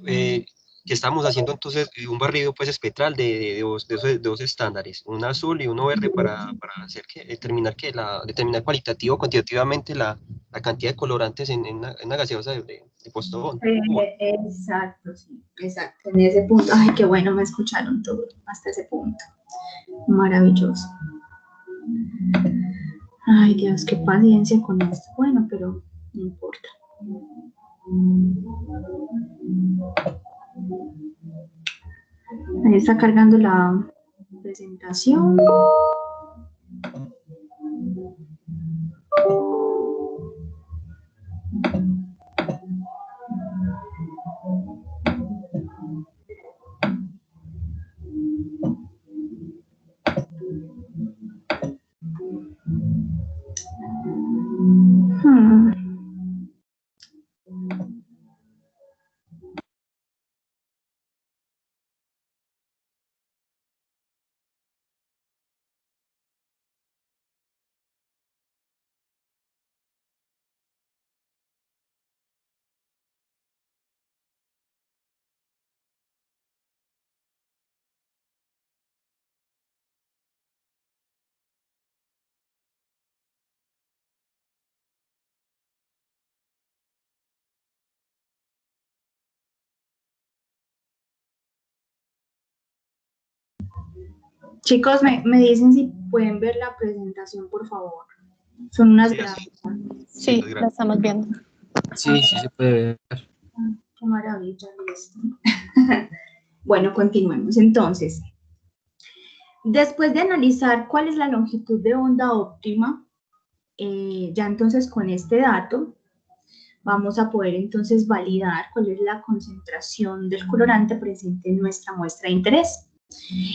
Que estamos haciendo entonces un barrido pues espectral de dos estándares, un azul y uno verde para hacer determinar cualitativo o cuantitativamente la cantidad de colorantes en una gaseosa de postobón. Exacto, sí, exacto. En ese punto, ay, qué bueno, me escucharon todo hasta ese punto. Maravilloso. Ay, Dios, qué paciencia con esto. Bueno, pero no importa. Ahí está cargando la presentación. Chicos, me dicen si pueden ver la presentación, por favor. Son unas gráficas. Sí, la estamos viendo. Sí, sí se puede ver. Qué maravilla, listo. Bueno, continuemos. Entonces, después de analizar cuál es la longitud de onda óptima, ya entonces con este dato vamos a poder entonces validar cuál es la concentración del colorante presente en nuestra muestra de interés.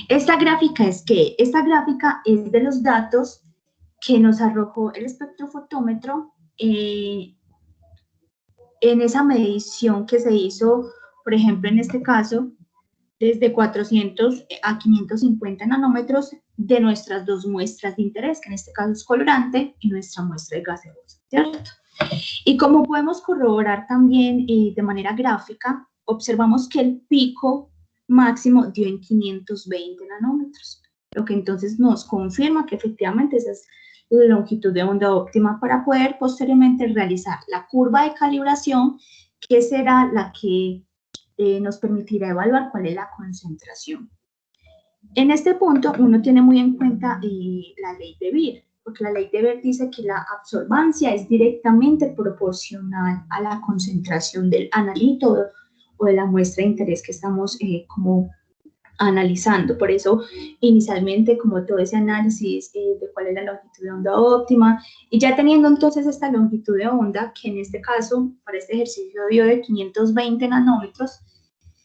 Esta gráfica es de los datos que nos arrojó el espectrofotómetro en esa medición que se hizo, por ejemplo, en este caso, desde 400 a 550 nanómetros de nuestras dos muestras de interés, que en este caso es colorante y nuestra muestra de gaseosa, ¿cierto? Y como podemos corroborar también de manera gráfica, observamos que el pico máximo dio en 520 nanómetros, lo que entonces nos confirma que efectivamente esa es la longitud de onda óptima para poder posteriormente realizar la curva de calibración, que será la que nos permitirá evaluar cuál es la concentración. En este punto, uno tiene muy en cuenta la ley de Beer, porque la ley de Beer dice que la absorbancia es directamente proporcional a la concentración del analito o de la muestra de interés que estamos como analizando. Por eso, inicialmente, como todo ese análisis de cuál es la longitud de onda óptima, y ya teniendo entonces esta longitud de onda, que en este caso, para este ejercicio dio de 520 nanómetros,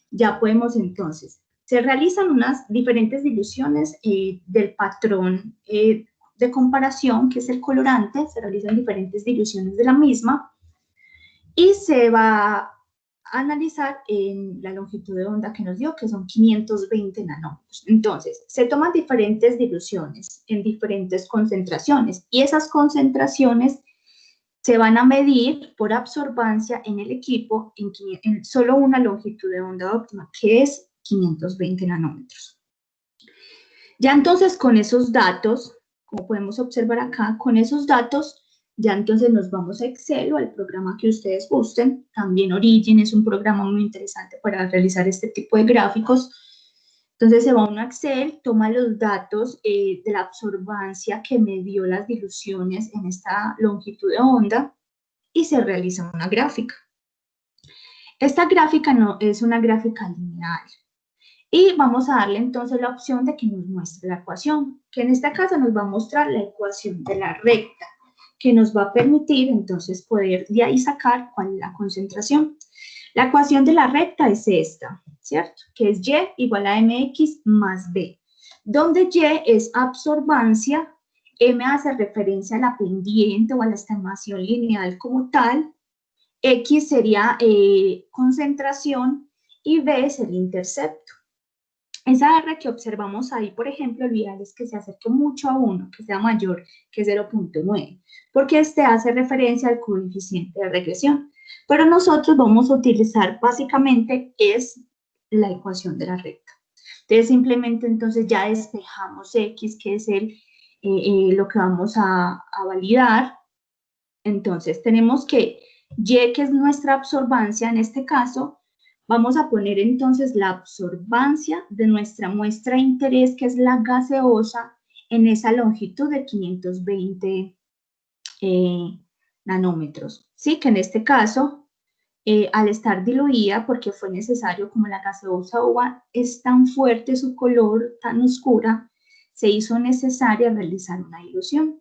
ya podemos entonces, se realizan unas diferentes diluciones del patrón de comparación, que es el colorante, se realizan diferentes diluciones de la misma, y se va a analizar en la longitud de onda que nos dio, que son 520 nanómetros. Entonces, se toman diferentes diluciones en diferentes concentraciones, y esas concentraciones se van a medir por absorbancia en el equipo en solo una longitud de onda óptima, que es 520 nanómetros. Ya entonces con esos datos como podemos observar acá, con esos datos, ya entonces nos vamos a Excel o al programa que ustedes gusten. También Origin es un programa muy interesante para realizar este tipo de gráficos. Entonces se va uno a Excel, toma los datos de la absorbancia que me dio las diluciones en esta longitud de onda y se realiza una gráfica. Esta gráfica no es una gráfica lineal. Y vamos a darle entonces la opción de que nos muestre la ecuación, que en este caso nos va a mostrar la ecuación de la recta, que nos va a permitir entonces poder de ahí sacar cuál es la concentración. La ecuación de la recta es esta, ¿cierto? Que es Y igual a mx más b, donde Y es absorbancia, M hace referencia a la pendiente o a la estimación lineal como tal, X sería concentración y B es el intercepto. Esa R que observamos ahí, por ejemplo, lo ideal es que se acerque mucho a 1, que sea mayor que 0.9, porque este hace referencia al coeficiente de regresión. Pero nosotros vamos a utilizar básicamente es la ecuación de la recta. Entonces simplemente entonces ya despejamos X, que es lo que vamos a validar. Entonces tenemos que Y, que es nuestra absorbancia en este caso, vamos a poner entonces la absorbancia de nuestra muestra de interés, que es la gaseosa, en esa longitud de 520 nanómetros. Sí, que en este caso, al estar diluida, porque fue necesario, como la gaseosa uva es tan fuerte, su color tan oscura, se hizo necesaria realizar una dilución.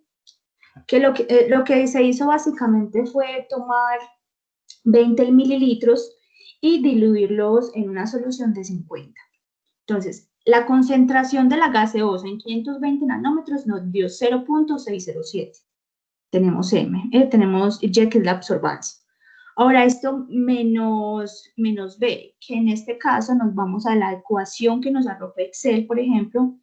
Que lo que se hizo básicamente fue tomar 20 mililitros y diluirlos en una solución de 50. Entonces, la concentración de la gaseosa en 520 nanómetros nos dio 0.607. Tenemos M, tenemos Y, que es la absorbancia. Ahora esto menos B, que en este caso nos vamos a la ecuación que nos arroja Excel, por ejemplo,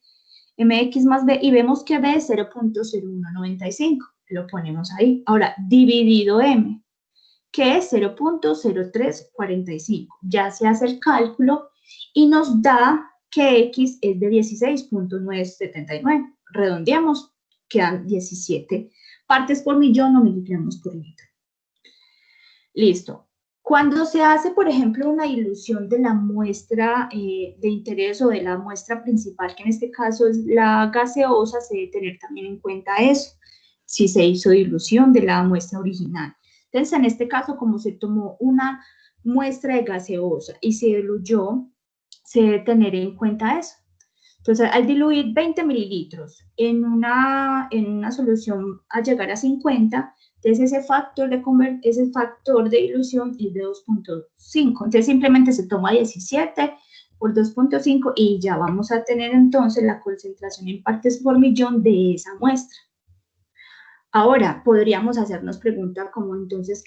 mx más b, y vemos que b es 0.0195, lo ponemos ahí. Ahora, dividido m, que es 0.0345. Ya se hace el cálculo y nos da que x es de 16.979. Redondeamos, quedan 17 partes por millón o miligramos por litro. Listo. Cuando se hace, por ejemplo, una dilución de la muestra de interés o de la muestra principal, que en este caso es la gaseosa, se debe tener también en cuenta eso, si se hizo dilución de la muestra original. Entonces, en este caso, como se tomó una muestra de gaseosa y se diluyó, se debe tener en cuenta eso. Entonces, al diluir 20 mililitros en una solución a llegar a 50, entonces ese factor de dilución es de 2.5. Entonces simplemente se toma 17 por 2.5 y ya vamos a tener entonces la concentración en partes por millón de esa muestra. Ahora, podríamos hacernos preguntas como entonces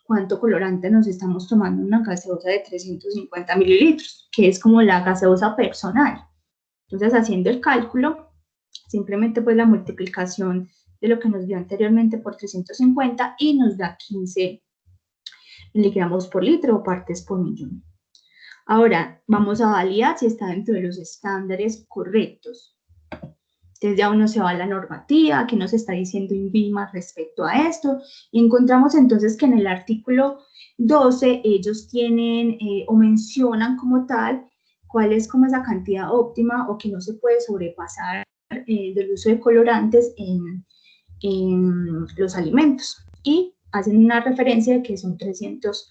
cuánto colorante nos estamos tomando en una gaseosa de 350 mililitros, que es como la gaseosa personal. Entonces, haciendo el cálculo, simplemente pues la multiplicación de lo que nos dio anteriormente por 350 y nos da 15 miligramos por litro o partes por millón. Ahora, vamos a validar si está dentro de los estándares correctos. Entonces ya uno se va a la normativa, que nos está diciendo INVIMA respecto a esto, y encontramos entonces que en el artículo 12 ellos tienen o mencionan como tal cuál es como esa cantidad óptima o que no se puede sobrepasar del uso de colorantes en los alimentos, y hacen una referencia de que son 300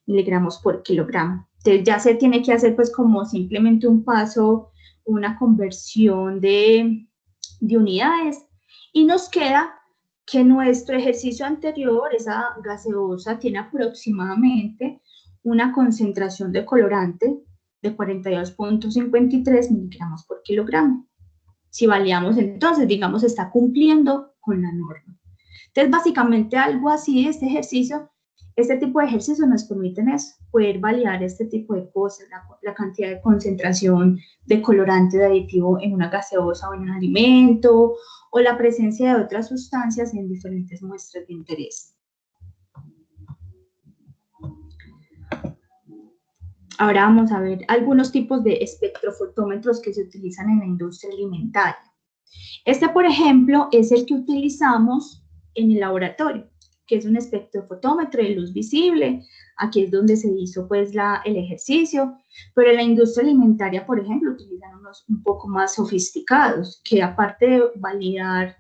miligramos por kilogramo. Entonces ya se tiene que hacer pues como simplemente un paso, una conversión de unidades, y nos queda que nuestro ejercicio anterior, esa gaseosa, tiene aproximadamente una concentración de colorante de 42.53 miligramos por kilogramo. Si validamos entonces, digamos, está cumpliendo con la norma. Entonces, básicamente algo así, este tipo de ejercicios nos permiten eso, poder validar este tipo de cosas, la cantidad de concentración de colorante de aditivo en una gaseosa o en un alimento, o la presencia de otras sustancias en diferentes muestras de interés. Ahora vamos a ver algunos tipos de espectrofotómetros que se utilizan en la industria alimentaria. Este, por ejemplo, es el que utilizamos en el laboratorio, que es un espectrofotómetro de luz visible. Aquí es donde se hizo pues el ejercicio, pero en la industria alimentaria, por ejemplo, utilizan unos un poco más sofisticados, que aparte de validar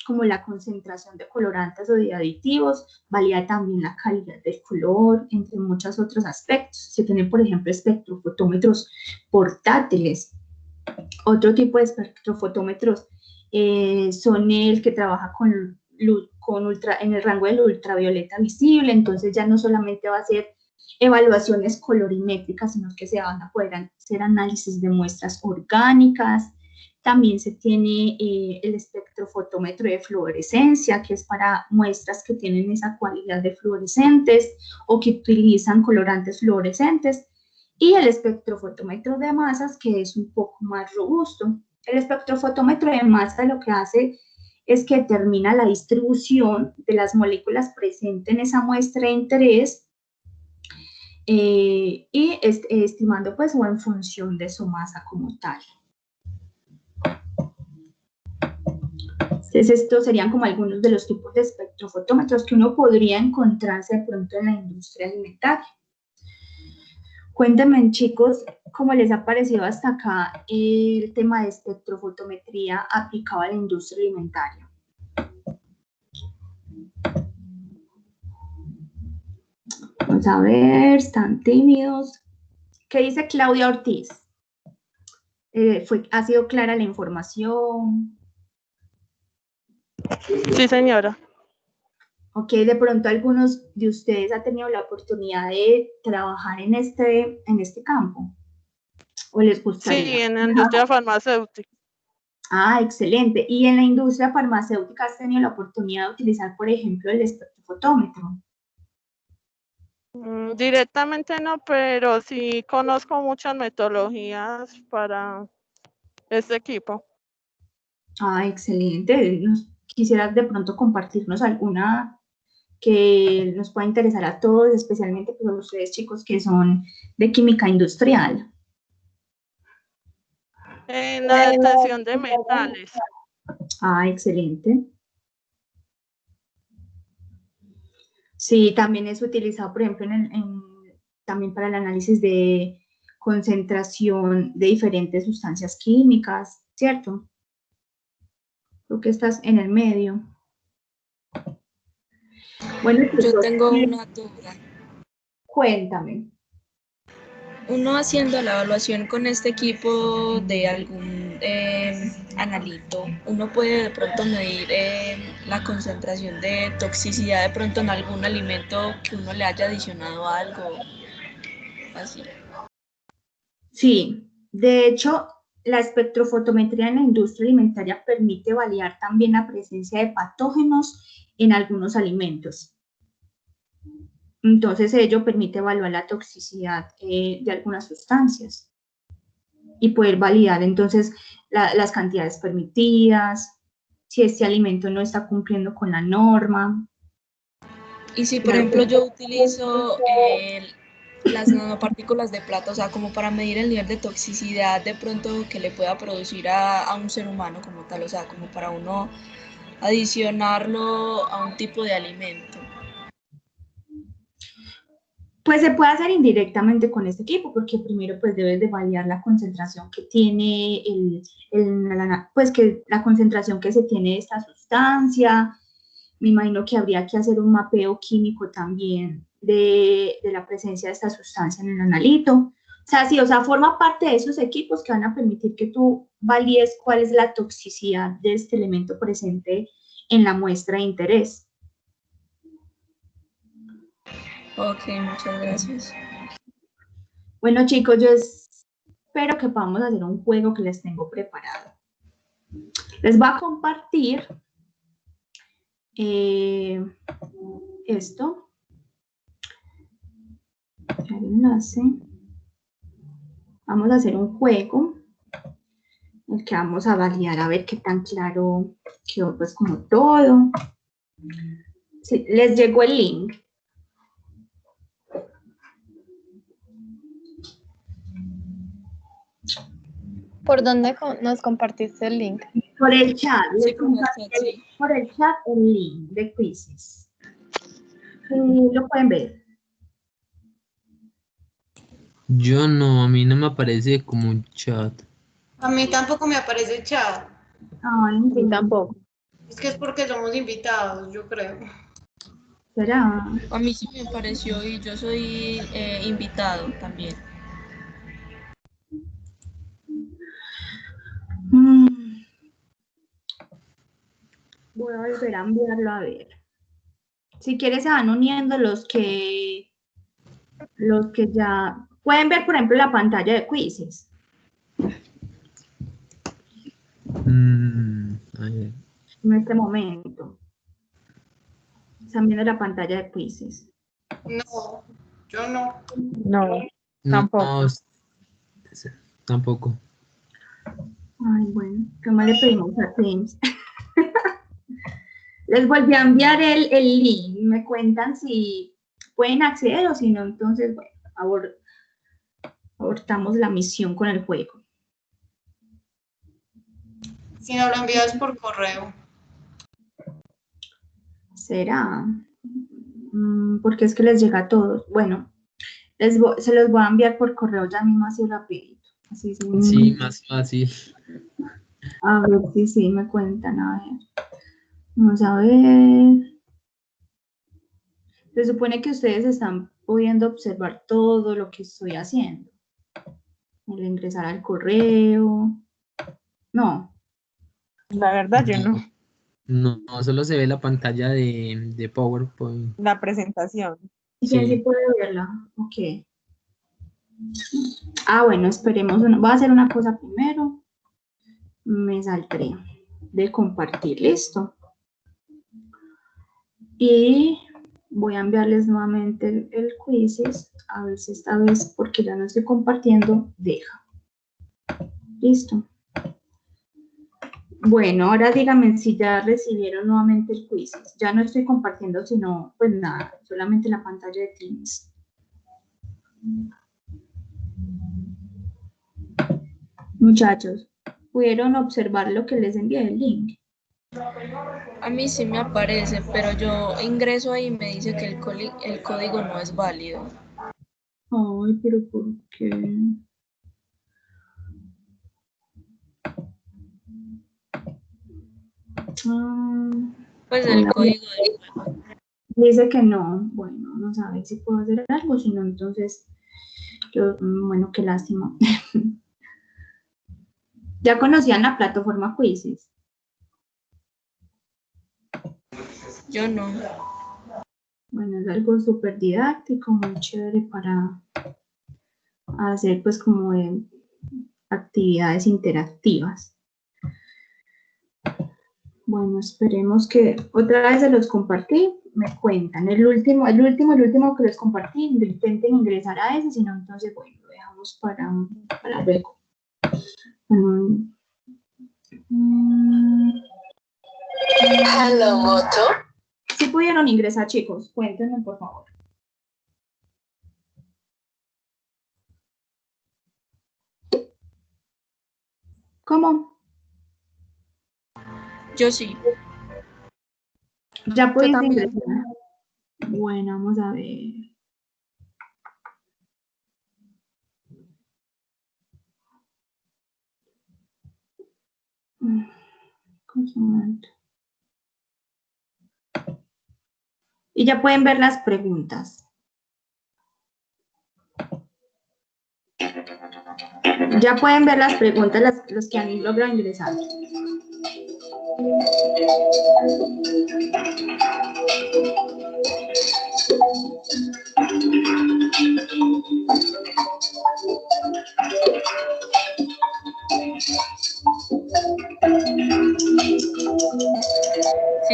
como la concentración de colorantes o de aditivos, valida también la calidad del color, entre muchos otros aspectos. Se tienen, por ejemplo, espectrofotómetros portátiles. Otro tipo de espectrofotómetros son el que trabaja con en el rango del ultravioleta visible, entonces ya no solamente va a ser evaluaciones colorimétricas, sino que se van a poder hacer análisis de muestras orgánicas. También se tiene el espectrofotómetro de fluorescencia, que es para muestras que tienen esa cualidad de fluorescentes o que utilizan colorantes fluorescentes. Y el espectrofotómetro de masas, que es un poco más robusto. El espectrofotómetro de masa lo que hace es que determina la distribución de las moléculas presentes en esa muestra de interés y estimando pues o en función de su masa como tal. Entonces estos serían como algunos de los tipos de espectrofotómetros que uno podría encontrarse de pronto en la industria alimentaria. Cuéntenme, chicos, ¿cómo les ha parecido hasta acá el tema de espectrofotometría aplicado a la industria alimentaria? Vamos a ver, están tímidos. ¿Qué dice Claudia Ortiz? ¿Ha sido clara la información? Sí, señora. Ok, de pronto algunos de ustedes han tenido la oportunidad de trabajar en este campo. ¿O les gustaría? Sí, en la industria farmacéutica. Ah, excelente. ¿Y en la industria farmacéutica has tenido la oportunidad de utilizar, por ejemplo, el espectrofotómetro? Directamente no, pero sí conozco muchas metodologías para este equipo. Ah, excelente. ¿Quisieras de pronto compartirnos alguna que nos pueda interesar a todos, especialmente pues, a ustedes chicos que son de química industrial? En la detección de metales. Ah, excelente. Sí, también es utilizado, por ejemplo, también para el análisis de concentración de diferentes sustancias químicas, ¿cierto? Creo que estás en el medio. Bueno, yo tengo una duda. Cuéntame. Uno haciendo la evaluación con este equipo de algún analito, uno puede de pronto medir la concentración de toxicidad de pronto en algún alimento que uno le haya adicionado algo así. Sí, de hecho, la espectrofotometría en la industria alimentaria permite validar también la presencia de patógenos en algunos alimentos. Entonces, ello permite evaluar la toxicidad de algunas sustancias y poder validar entonces las cantidades permitidas, si este alimento no está cumpliendo con la norma. Y si, por ejemplo, yo utilizo las nanopartículas de plata, o sea, como para medir el nivel de toxicidad de pronto que le pueda producir a un ser humano como tal, o sea, como para uno adicionarlo a un tipo de alimento. Pues se puede hacer indirectamente con este equipo, porque primero pues debes de validar la concentración que tiene pues que la concentración que se tiene de esta sustancia. Me imagino que habría que hacer un mapeo químico también de la presencia de esta sustancia en el analito. O sea, sí, o sea, forma parte de esos equipos que van a permitir que tú valides cuál es la toxicidad de este elemento presente en la muestra de interés. Ok, muchas gracias. Bueno, chicos, yo espero que podamos hacer un juego que les tengo preparado. Les voy a compartir esto. El enlace. Vamos a hacer un juego en el que vamos a validar a ver qué tan claro quedó pues como todo. Sí, les llegó el link. ¿Por dónde nos compartiste el link? Por el chat, Sí, les con compartí WhatsApp, sí. por el chat el link de quizzes. Y lo pueden ver. Yo no, a mí no me aparece como un chat. A mí tampoco me aparece chat. Ay, Sí, tampoco. Es que es porque somos invitados, yo creo. ¿será? A mí sí me pareció y yo soy invitado también. Voy a volver a enviarlo a ver. Si quieres se van uniendo los que ya pueden ver, por ejemplo, la pantalla de quizzes. A ver. En este momento. Están viendo la pantalla de quizzes. No, yo no. No, No, tampoco. Tampoco. Ay, bueno, ¿cómo le pedimos a Teams? Les volví a enviar el link. Me cuentan si pueden acceder o si no, entonces, bueno, abortamos la misión con el juego. Si no lo envías por correo. ¿Será? Porque es que les llega a todos. Bueno, se los voy a enviar por correo ya mismo así rapidito. Así, Sí, más fácil. A ver si sí me cuentan, a ver. Vamos a ver. Se supone que ustedes están pudiendo observar todo lo que estoy haciendo. El ingresar al correo. No. La verdad, yo no. No, solo se ve la pantalla de PowerPoint. La presentación. ¿Y quién sí puede verla? Ok. Ah, bueno, esperemos. Voy a hacer una cosa primero. Me saldré de compartir. Listo. Y voy a enviarles nuevamente el quizzes. A ver si esta vez, porque ya no estoy compartiendo, deja. Listo. Bueno, ahora díganme si ya recibieron nuevamente el quiz. Ya no estoy compartiendo, sino, pues nada, solamente la pantalla de Teams. Muchachos, ¿pudieron observar lo que les envié el link? A mí sí me aparece, pero yo ingreso ahí y me dice que el código no es válido. Ay, pero ¿por qué? Pues el código dice que no. Bueno, no sabe si puedo hacer algo, si no, entonces, bueno, qué lástima. ¿Ya conocían la plataforma Quizzes? yo no. Bueno, es algo súper didáctico, muy chévere para hacer pues como actividades interactivas. Bueno, esperemos que otra vez se los compartí, me cuentan. El último que les compartí, intenten ingresar a ese, si no, entonces bueno, lo dejamos para luego. Hello, Moto. Si pudieron ingresar, chicos, cuéntenme por favor. ¿Cómo? Yo sí. Ya pudiste también. ingresar. Bueno, vamos a ver. Y ya pueden ver las preguntas. Ya pueden ver las preguntas, los que han logrado ingresar.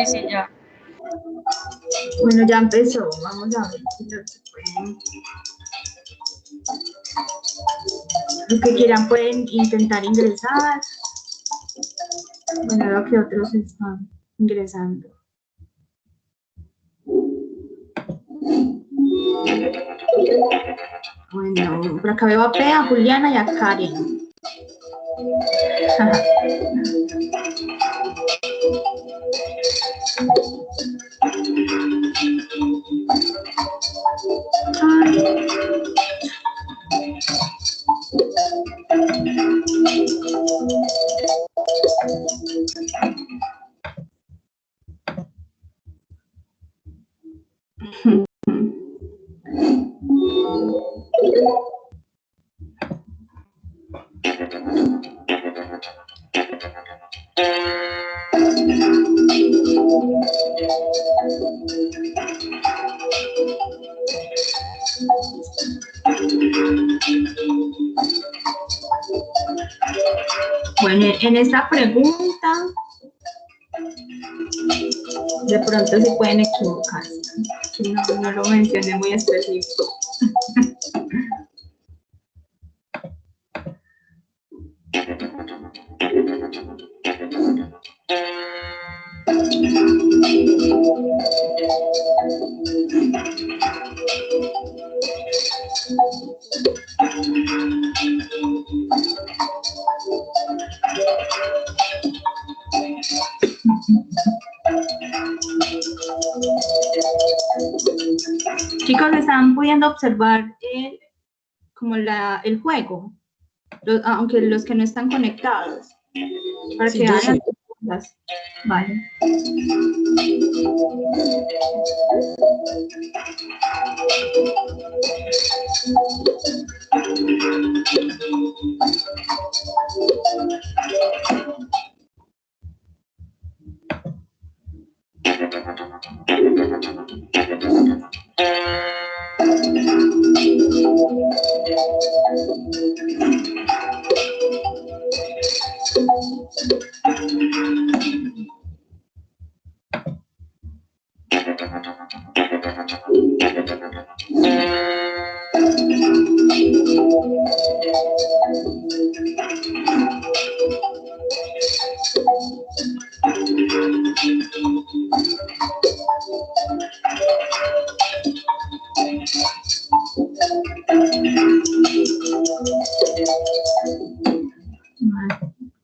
Sí, ya. Bueno, ya empezó. Vamos a ver si los pueden. Los que quieran pueden intentar ingresar. Bueno, lo que otros están ingresando. Bueno, por acá veo a Pea, a Juliana y a Karen. Bueno, en esta pregunta, de pronto se pueden equivocarse, que no lo mencioné muy específico. Chicos, ¿están pudiendo observar como el juego? Aunque los que no están conectados. Para Sí, que yo hagan sí. preguntas. Vale.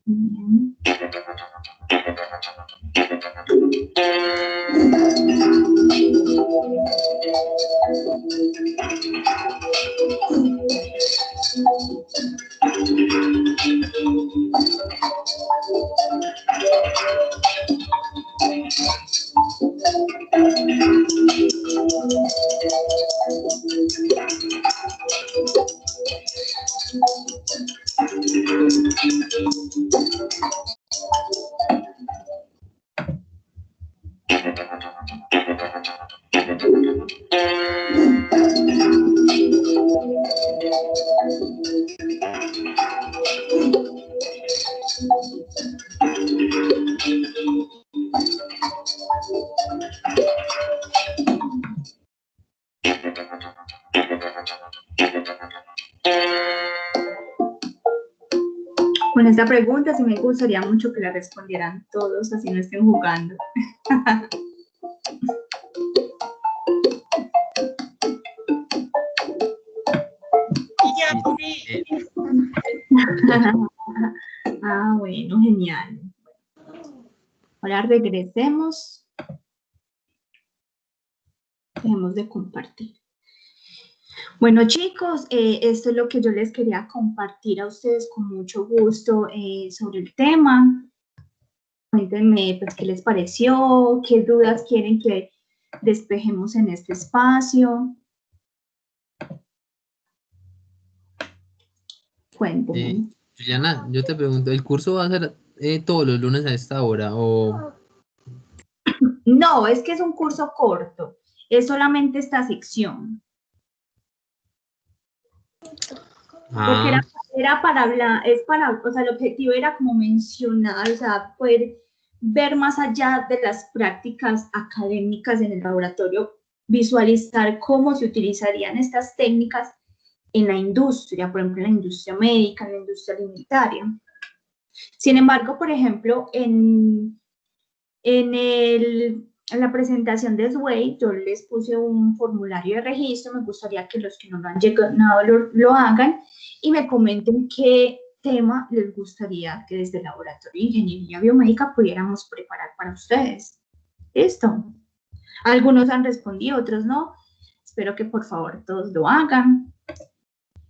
Bien. Con esta pregunta sí me gustaría mucho que la respondieran todos, así no estén jugando. Ah, bueno, genial. Ahora regresemos. Dejemos de compartir. Bueno, chicos, esto es lo que yo les quería compartir a ustedes con mucho gusto sobre el tema. Cuéntenme, pues, qué les pareció, qué dudas quieren que despejemos en este espacio. Cuéntenme. Juliana, yo te pregunto, ¿el curso va a ser todos los lunes a esta hora o...? No, es que es un curso corto, es solamente esta sección. Porque era para hablar, o sea, el objetivo era como mencionar, o sea, poder ver más allá de las prácticas académicas en el laboratorio, visualizar cómo se utilizarían estas técnicas en la industria, por ejemplo, en la industria médica, en la industria alimentaria. Sin embargo, por ejemplo, en la presentación de Sway, yo les puse un formulario de registro. Me gustaría que los que no lo han llegado lo hagan y me comenten qué tema les gustaría que desde el Laboratorio de Ingeniería Biomédica pudiéramos preparar para ustedes. ¿Listo? Algunos han respondido, otros no. Espero que por favor todos lo hagan.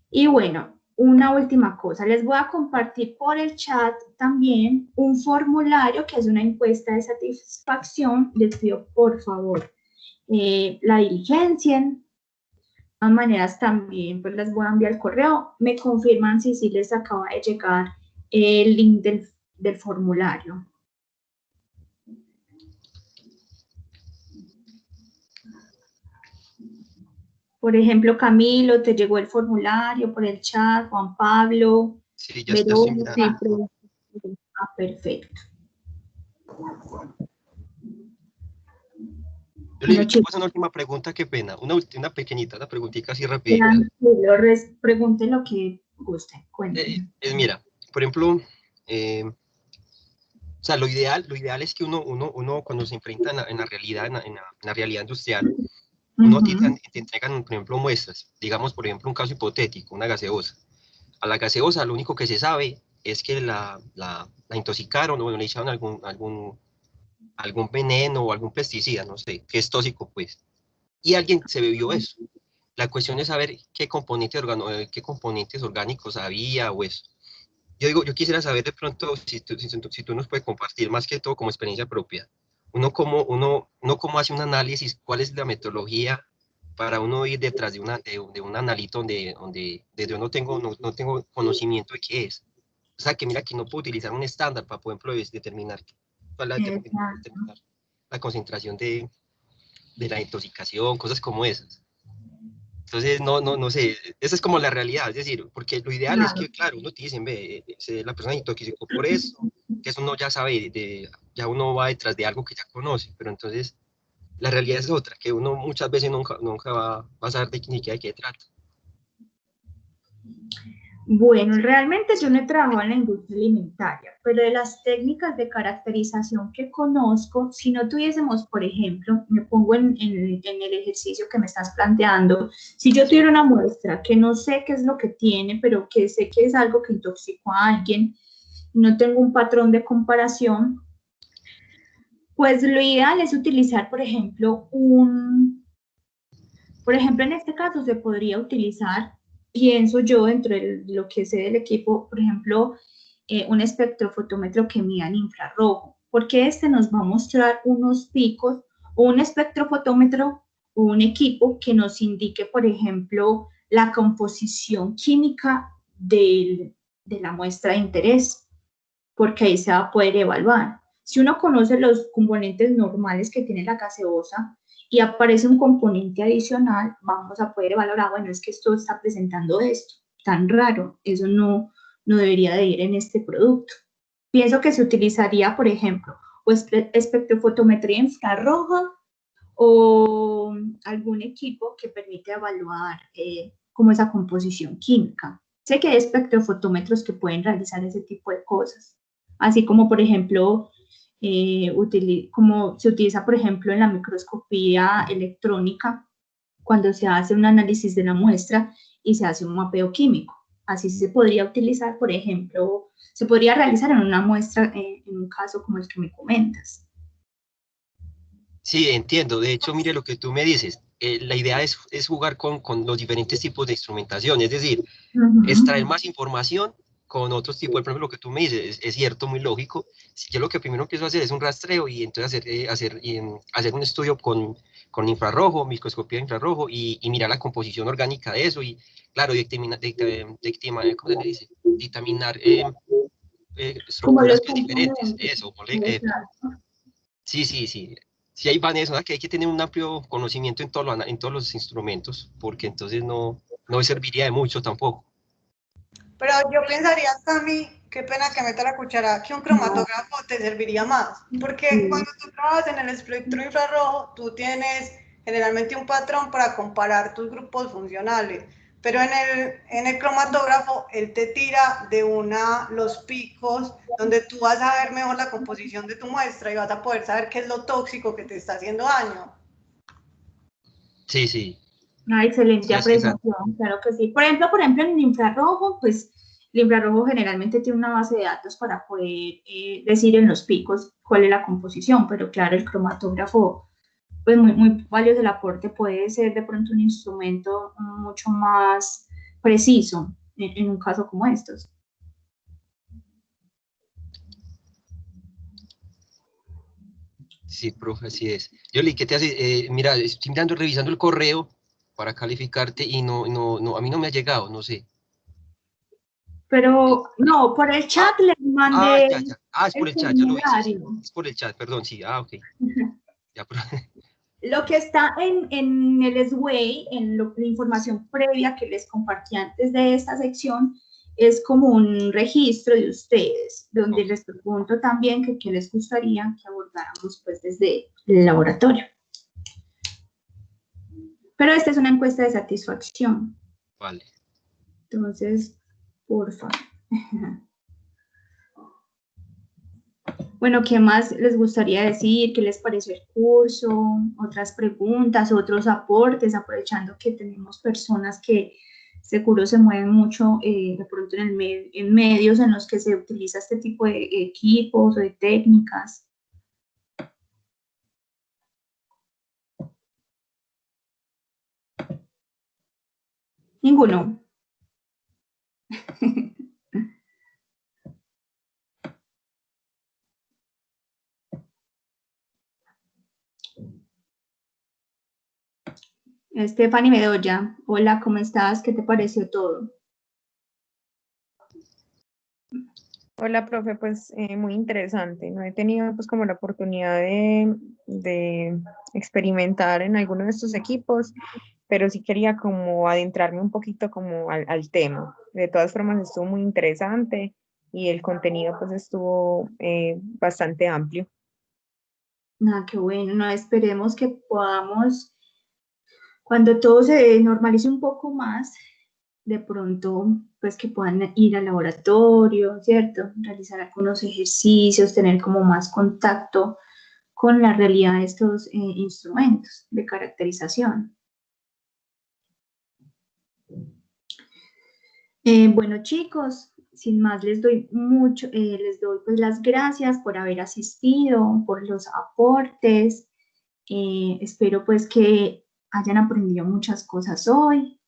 Y bueno, una última cosa, les voy a compartir por el chat también un formulario que es una encuesta de satisfacción. Les pido por favor la diligencien. De todas maneras también pues les voy a enviar el correo. Me confirman si sí les acaba de llegar el link del formulario. Por ejemplo, Camilo, te llegó el formulario por el chat, Juan Pablo. Sí, ya estoy mirando. Perfecto. Yo le quiero hacer una última pregunta, qué pena. Una pequeñita, una preguntita así rápida. Pregunte lo que guste, cuénteme. Mira, por ejemplo, o sea, lo ideal es que uno cuando se enfrenta en la realidad, en la realidad industrial, te entregan, por ejemplo, muestras. Digamos, por ejemplo, un caso hipotético, una gaseosa. A la gaseosa lo único que se sabe es que la intoxicaron o le echaron algún veneno o algún pesticida, no sé, que es tóxico, pues. Y alguien se bebió eso. La cuestión es saber qué componentes orgánicos había o eso. Yo quisiera saber de pronto si tú nos puedes compartir más que todo como experiencia propia. Uno cómo hace un análisis, cuál es la metodología para uno ir detrás de un analito donde yo no tengo conocimiento de qué es. O sea, que mira que no puedo utilizar un estándar para, por ejemplo, determinar la concentración de la intoxicación, cosas como esas. Entonces, no sé, esa es como la realidad, es decir, porque lo ideal es que, claro, uno te dicen, ve, la persona intoxicó por eso, que eso uno ya sabe, ya uno va detrás de algo que ya conoce, pero entonces la realidad es otra, que uno muchas veces nunca va a saber ni siquiera de qué trata. Bueno, realmente yo no he trabajado en la industria alimentaria, pero de las técnicas de caracterización que conozco, si no tuviésemos, por ejemplo, me pongo en el ejercicio que me estás planteando, si yo tuviera una muestra que no sé qué es lo que tiene, pero que sé que es algo que intoxicó a alguien, no tengo un patrón de comparación, pues lo ideal es utilizar, por ejemplo, en este caso se podría utilizar, pienso yo, dentro de lo que sé del equipo, por ejemplo, un espectrofotómetro que mida en infrarrojo, porque este nos va a mostrar unos picos, o un espectrofotómetro o un equipo que nos indique, por ejemplo, la composición química de la muestra de interés, porque ahí se va a poder evaluar. Si uno conoce los componentes normales que tiene la gaseosa, y aparece un componente adicional, vamos a poder evaluar, bueno, es que esto está presentando esto, tan raro, eso no debería de ir en este producto. Pienso que se utilizaría, por ejemplo, o espectrofotometría infrarroja o algún equipo que permite evaluar como esa composición química. Sé que hay espectrofotómetros que pueden realizar ese tipo de cosas, así como, por ejemplo, como se utiliza, por ejemplo, en la microscopía electrónica, cuando se hace un análisis de la muestra y se hace un mapeo químico. Así se podría utilizar, por ejemplo, se podría realizar en una muestra, en un caso como el que me comentas. Sí, entiendo. De hecho, mire lo que tú me dices. La idea es jugar con los diferentes tipos de instrumentación, es decir, extraer más información con otros tipos. Por ejemplo, lo que tú me dices es cierto, muy lógico. Si yo lo que primero empiezo a hacer es un rastreo y entonces hacer un estudio con infrarrojo, microscopía de infrarrojo y mirar la composición orgánica de eso y, claro, ¿cómo se le dice? Dictaminar estructuras diferentes. Eso, sí. Sí, hay Vanessa, que hay que tener un amplio conocimiento en todos los instrumentos, porque entonces no serviría de mucho tampoco. Pero yo pensaría, Cami, qué pena que meta la cuchara, que un cromatógrafo te serviría más, porque cuando tú trabajas en el espectro infrarrojo, tú tienes generalmente un patrón para comparar tus grupos funcionales, pero en el cromatógrafo él te tira de los picos donde tú vas a ver mejor la composición de tu muestra y vas a poder saber qué es lo tóxico que te está haciendo daño. Sí. Una excelente apreciación, claro que sí. Por ejemplo, en el infrarrojo, pues El infrarrojo generalmente tiene una base de datos para poder decir en los picos cuál es la composición, pero claro, el cromatógrafo, pues muy valioso el aporte, puede ser de pronto un instrumento mucho más preciso en un caso como estos. Sí, profe, así es. Yoli, ¿qué te hace? Mira, estoy mirando, revisando el correo para calificarte y no, a mí no me ha llegado, no sé. Pero no, por el chat le mandé ya. Es por el chat, ya lo vi. Sí. Es por el chat, perdón, sí. Ok. Ya, Lo que está en el SWAY, la información previa que les compartí antes de esta sección, es como un registro de ustedes, donde les pregunto también que qué les gustaría que abordáramos pues desde el laboratorio. Pero esta es una encuesta de satisfacción. Vale. Entonces, por favor. Bueno, ¿qué más les gustaría decir? ¿Qué les pareció el curso? Otras preguntas, otros aportes, aprovechando que tenemos personas que seguro se mueven mucho de pronto en medios en los que se utiliza este tipo de equipos o de técnicas. Ninguno. Stephanie Bedoya, hola, ¿cómo estás? ¿Qué te pareció todo? Hola, profe, pues muy interesante. No he tenido pues como la oportunidad de experimentar en alguno de estos equipos, pero sí quería como adentrarme un poquito como al tema. De todas formas estuvo muy interesante y el contenido pues estuvo bastante amplio. Qué bueno, no, esperemos que podamos, cuando todo se normalice un poco más, de pronto, pues que puedan ir al laboratorio, ¿cierto? Realizar algunos ejercicios, tener como más contacto con la realidad de estos instrumentos de caracterización. Bueno, chicos, sin más les doy pues las gracias por haber asistido, por los aportes. Espero pues que hayan aprendido muchas cosas hoy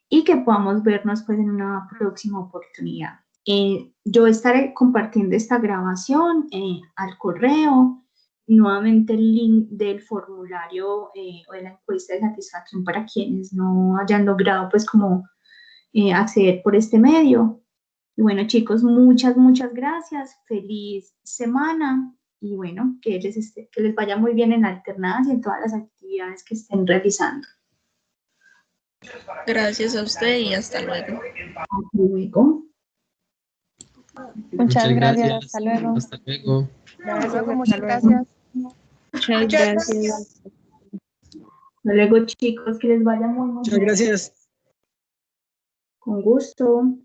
y que podamos vernos pues en una próxima oportunidad. Yo estaré compartiendo esta grabación al correo, nuevamente el link del formulario o de la encuesta de satisfacción para quienes no hayan logrado pues como acceder por este medio. Y bueno, chicos, muchas gracias, feliz semana y bueno, que les vaya muy bien en la alternancia y en todas las actividades que estén realizando. Gracias a usted y hasta luego. Hasta luego. Muchas gracias. Hasta luego. Hasta luego. Muchas gracias. Muchas gracias. Hasta luego, chicos, que les vaya muy bien. Muchas gracias. Con gusto.